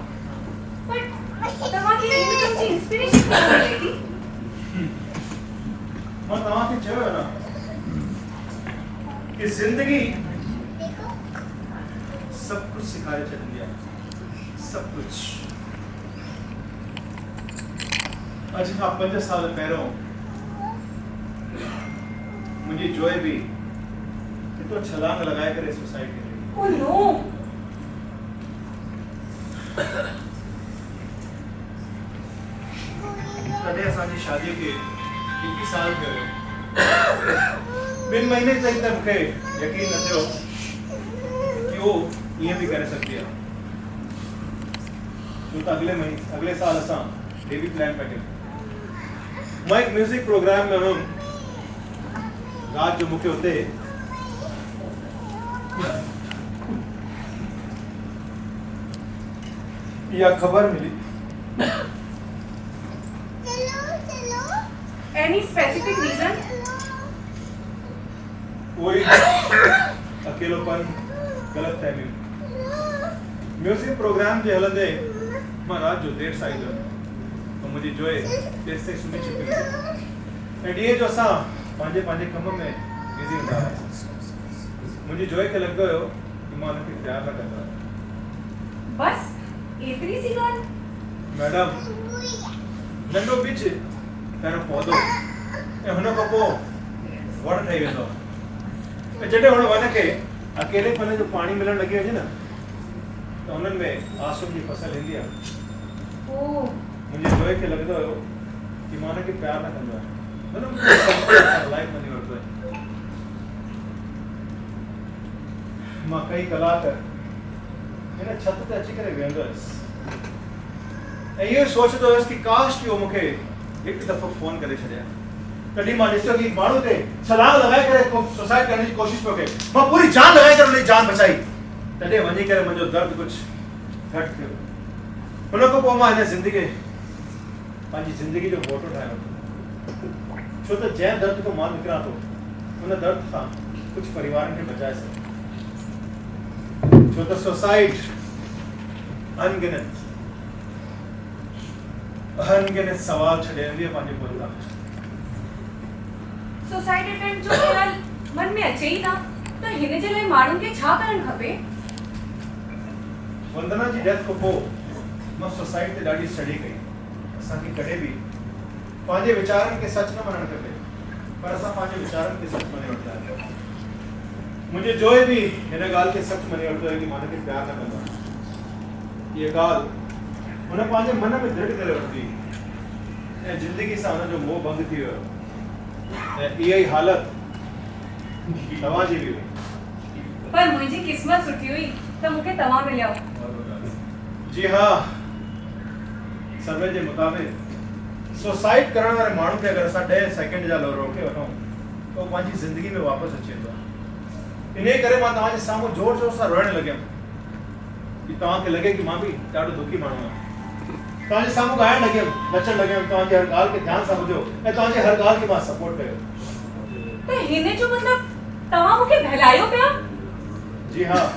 पर तव्हांखे हिन कम जी इंस्पिरेशन किथां मिले थी? मां तव्हांखे चयो न कि ज़िंदगी सभु कुझु सेखारे छॾींदी आहे सभु कुझु अॼु खां 5 साल पहिरियों मुंहिंजी जोइ बि हितो छलांग लॻाए करे सुसाइड कई ओह नो तॾहिं असांजी शादीअ खे 21 साल थियो हुयो 2 महीने ताईं त मूंखे यकीन न थियो कि उहो ईअं बि करे सघंदी आहे छो त अगले साल असां बेबी प्लान पिया कयूं मां हिकु म्यूज़िक प्रोग्राम में हुयुमि रात जो मूंखे हुते इहा ख़बर मिली एनी स्पेसिफिक रीजन? कोई अकेलोपन ग़लतफ़हमी म्यूज़िक प्रोग्राम जे हलंदे मां रात जो देर सां ईंदो त मुंहिंजी जोइ तेसि ताईं सुम्ही चुकी हुई ऐं ॾींहं जो असां पंहिंजे कम में बिज़ी हूंदा हुआसीं मुंहिंजी जोइ खे लॻंदो हुयो कि मां हुनखे प्यार न कंदो आहियां बस एतिरी सी ॻाल्हि? मैडम नंढो बिच पहिरियों पौधो ऐं हुन खां पोइ वण ठही वेंदो ऐं जॾहिं हुन वण खे अकेलेपन जो पाणी मिलणु लॻी वञे न त हुननि में आसूं जी फसल ईंदी आहे ओह मुंहिंजी जोइ खे लॻंदो हुयो कि मां हुनखे प्यार न कंदो आहियां मतलब लाइफ मनी वठंदो आहे मां कई कलाक हिन छत ते अची करे वेहंदो हुयुसि ऐं इहो सोचंदो हुयुसि कि काश कि उहो मूंखे हिकु दफ़ो फ़ोन करे छॾिया तॾहिं मां ॾिसो कि माण्हू ते छलांग लॻाए करे सुसाइड करण जी कोशिशि पियो कये मां पूरी जान लॻाए करे हुनजी जान बचाई तॾहिं वञी करे मुंहिंजो दर्द कुझु घटि थियो हुन खां पोइ मां हिन पंहिंजी ज़िंदगी जो मोटो ठाहे वरितो छो त जंहिं दर्द खां मां निकिरां थो हुन दर्द खां कुझु परिवारनि खे बचाए सघे छो त सुसाइड अनगिनत सवाल छॾे वेंदी आहे पंहिंजे पोइ सुसाइड अटेम्प्ट जो ख़्याल मन में अचे ई न त हिन जे लाइ माण्हुनि खे छा करणु खपे? वंदना जी डेथ खां पोइ मां सुसाइड ते ॾाढी स्टडी कई असांखे कॾहिं बि पंहिंजे वीचारनि खे सच न मञणु खपे पर असां पंहिंजे वीचारनि खे सच मञी वठंदा आहियूं मुंहिंजी जोइ बि हिन ॻाल्हि खे सच मञी वरितो आहे कि मां हिनखे प्यार न कंदो आहियां इहा ॻाल्हि हुन पंहिंजे मन में दृढ़ करे वरिती ऐं ज़िंदगी सां हुनजो मोह भंग थी वियो ऐं इहा ई हालत तव्हांजी बि हुई पर मुंहिंजी क़िस्मत सुठी हुई त मूंखे तव्हां मिलियो जी हाँ सर्वे जे मुताबिक़ सुसाइड करण वारे माण्हू खे अगरि असां 10 सेकेंड जा रोके वठूं त उहो पंहिंजी ज़िंदगी में वापसि अची वेंदो आहे इन करे मां तव्हांजे साम्हूं ज़ोर ज़ोर सां रोइणु लॻियुमि कि तव्हांखे लॻे कि मां बि ॾाढो दुखी माण्हू आहियां तव्हांजे साम्हूं ॻाइणु लॻियुमि नचणु लॻियुमि तव्हांजी हर ॻाल्हि खे ध्यानु सां ॿुधो ऐं तव्हांजी हर ॻाल्हि खे मां सपोर्ट कयो त हिन जो मतिलबु तव्हां मूंखे बहलायो पिया? जी हाँ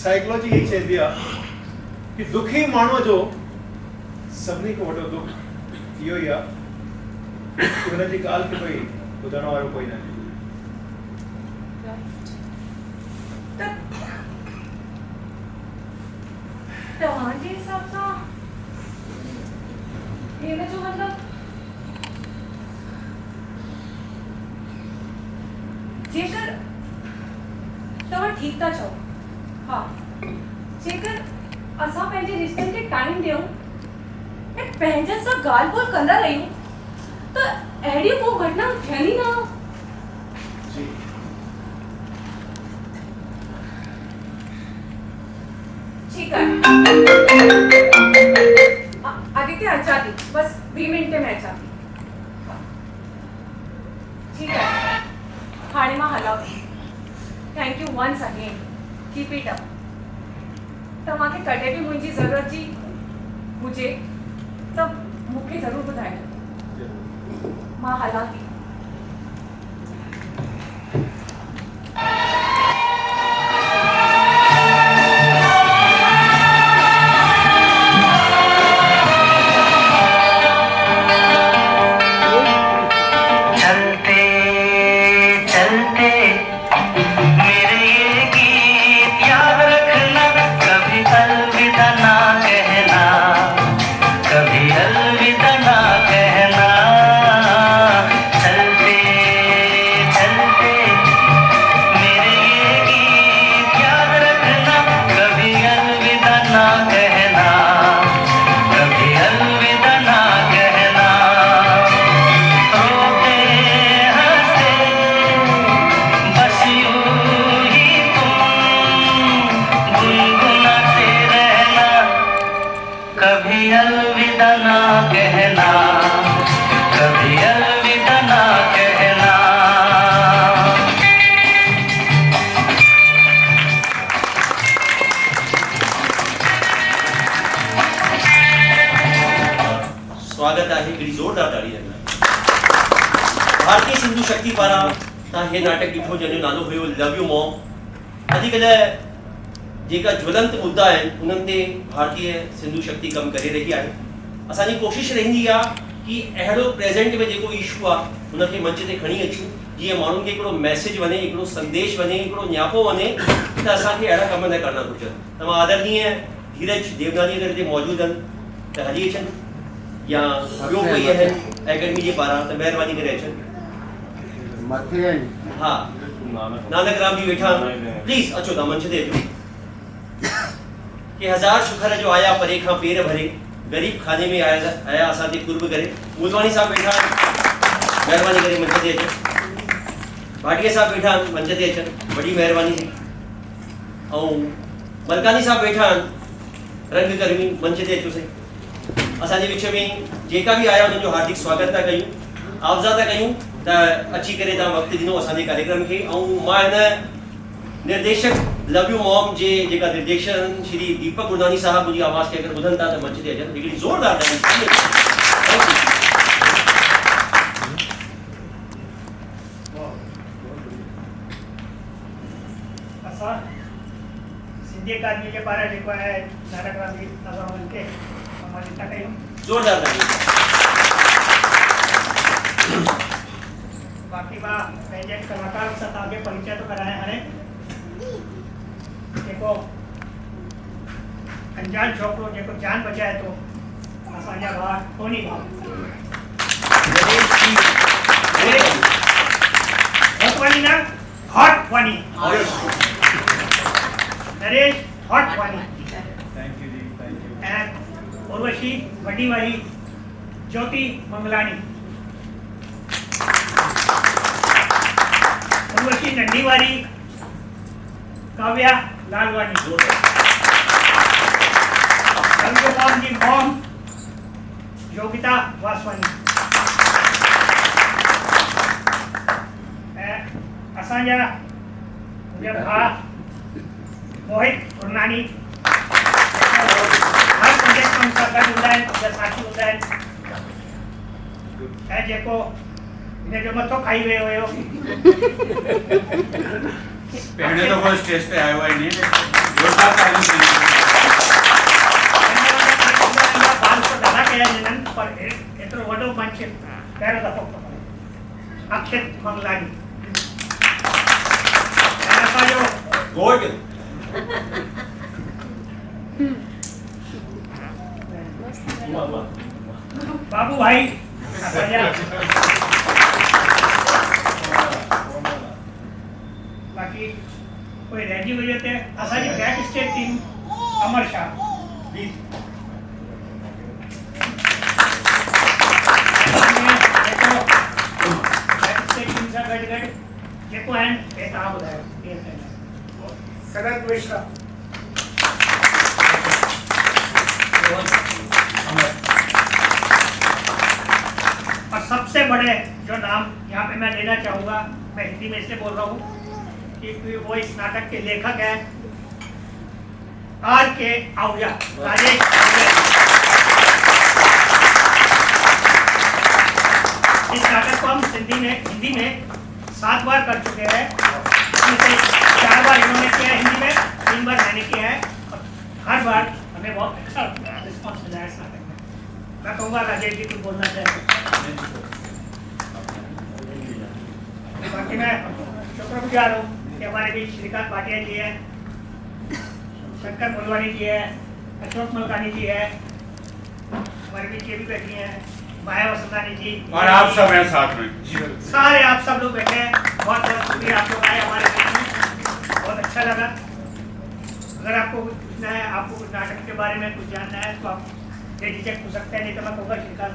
साइकोलॉजी यही चवंदी आहे कि दुखी माण्हूअ जो सभिनी खां वॾो दुख इहो ई आहे कि हुनजी ॻाल्हि खे कोई ॿुधण वारो कोई न तव्हांजे हिसाब सां हिन जो मतिलबु जेकर तव्हां ठीकु था चओ हा जेकर असां पंहिंजे रिश्तनि खे टाइम ॾियूं ऐं पंहिंजनि सां ॻाल्हि ॿोल कंदा रहियूं त अहिड़ियूं को घटना थियनि ई न ठीक आहे आदित्य अच्छा थी बस 20 मिनिटे मॅच आहे ठीक आहे हाणे मां हलावती thank you once again keep it up तव्हांखे कॾहिं बि मुंहिंजी ज़रूरत जी हुजे त मूंखे ज़रूरु ॿुधाइजो मां हलां थी स्वागत आहे हिकिड़ी ज़ोरदार ताड़ी भारतीय सिंधु शक्ति पारां तव्हां हे नाटक ॾिठो जंहिंजो नालो हुयो लव यू मॉम अॼुकल्ह जेका ज्वलंत मुद्दा आहिनि उन्हनि ते भारतीय सिंधु शक्ति कमु करे रही आहे असांजी कोशिशि रहंदी आहे कि अहिड़ो प्रेज़ेंट में जेको इशू आहे हुनखे मंच ते खणी अचूं जीअं माण्हुनि खे हिकिड़ो मैसेज वञे हिकिड़ो संदेश वञे हिकिड़ो न्यापो वञे त असांखे अहिड़ा कम न करणा घुरिजनि तव्हां आदरणीय धीरज देवनानी अगरि हिते मौजूदु आहिनि त हली अचनि या ॿियो कोई आहे एकेडमी जे पारां त महिरबानी करे अचनि हा नानक राम जी वेठा प्लीज़ अचो तव्हां मंच ते अचो कि हज़ार शुक्र जो आया परे खां पेर भरे गरीब खाने में आया असांखे कुर्ब करे मोदवानी साहब वेठा महिरबानी करे मंच ते अचो भाटिया साहब वेठा मंच ते अचनि वॾी महिरबानी थी ऐं मलकानी साहब वेठा रंगकर्मी मंच ते अचो साईं असांजे विच में जेका बि आया उन्हनि जो हार्दिक स्वागत था कयूं आवज़ा था कयूं त अची करे तव्हां वक़्तु ॾिनो असांजे कार्यक्रम खे ऐं मां हिन निर्देशक लव यू मॉम जे जेका निर्देशन श्री दीपक गुरनानी साहब मुंहिंजी आवाज़ खे अगरि ॿुधनि था त मंच ते अचनि हिकिड़ी ज़ोरदार ताड़ी असां सिंधी अकादमी जे पारां जेको आहे नाटक राम जी असां उन्हनि खे सम्मानित था कयूं ज़ोरदार ताड़ी बाक़ी मां पंहिंजे कलाकार सां तव्हांखे परिचय थो करायां हाणे जेको अंजान छोकिरो जेको जान बचाए थो असांजा भाउ टोनी भाउ हॉटवानी न हॉटवानी नरेश हॉटवानी ऐं उर्वशी वॾी वारी ज्योति मंगलानी उर्वशी नंढी वारी काव्या लालवानी रंगमोहन जी मॉम योगिता वासवानी ऐं असांजा मुंहिंजा भाउ मोहित गुरनानी हर प्रोजेक्ट में सां गॾु हूंदा आहिनि मुंहिंजा साथी हूंदा आहिनि ऐं जेको हिनजो मथो खाई वियो हुयो पहले तो वो स्टेज पे आया हुआ ही नहीं जोरदार तालियों से पर एतिरो वॾो मंच पहिरियों दफ़ो अक्षित मंगलानी ऐं असांजो गोड बाबू भाई असांजा बाक़ी कोई रहिजी हुजे त असांजी back stage team Amar Shah please जेको आहिनि हे तव्हां ॿुधायो शरद मिश्रा और सबसे बड़े जो नाम यहाँ पे मैं लेना चाहूँगा, मैं हिंदी में इसलिए बोल रहा हूँ कि वो इस नाटक के लेखक है R.K. आहूजा, राजेश आहूजा। इस नाटक को हम हिंदी में 7 बार कर चुके हैं, इसमें से 4 बार इन्होंने किया है हिंदी में, 3 बार मैंने किया है, और हर बार हमें बहुत अच्छा रिस्पॉन्स मिला है इस नाटक में। मैं कहूँगा राजेश जी कुछ बोलना चाहेंगे। बाकी मैं शुक्रगुजार हूँ कि हमारे बीच श्रीकांत भाटिया जी हैं, शंकर मोलवानी जी है, अशोक मलकानी जी है, हमारे बीच ये भी बैठी हैं, माया वसंतानी जी, और आप सब हैं साथ में, सारे आप सब लोग बैठे हैं। बहुत बहुत शुक्रिया आप लोग आए हमारे बीच में, बहुत अच्छा लगा। अगर आपको कुछ पूछना है, आपको कुछ नाटक के बारे में कुछ जानना है तो आप बेझिझक पूछ सकते हैं, नहीं तो मैं कहूँगा श्रीकांत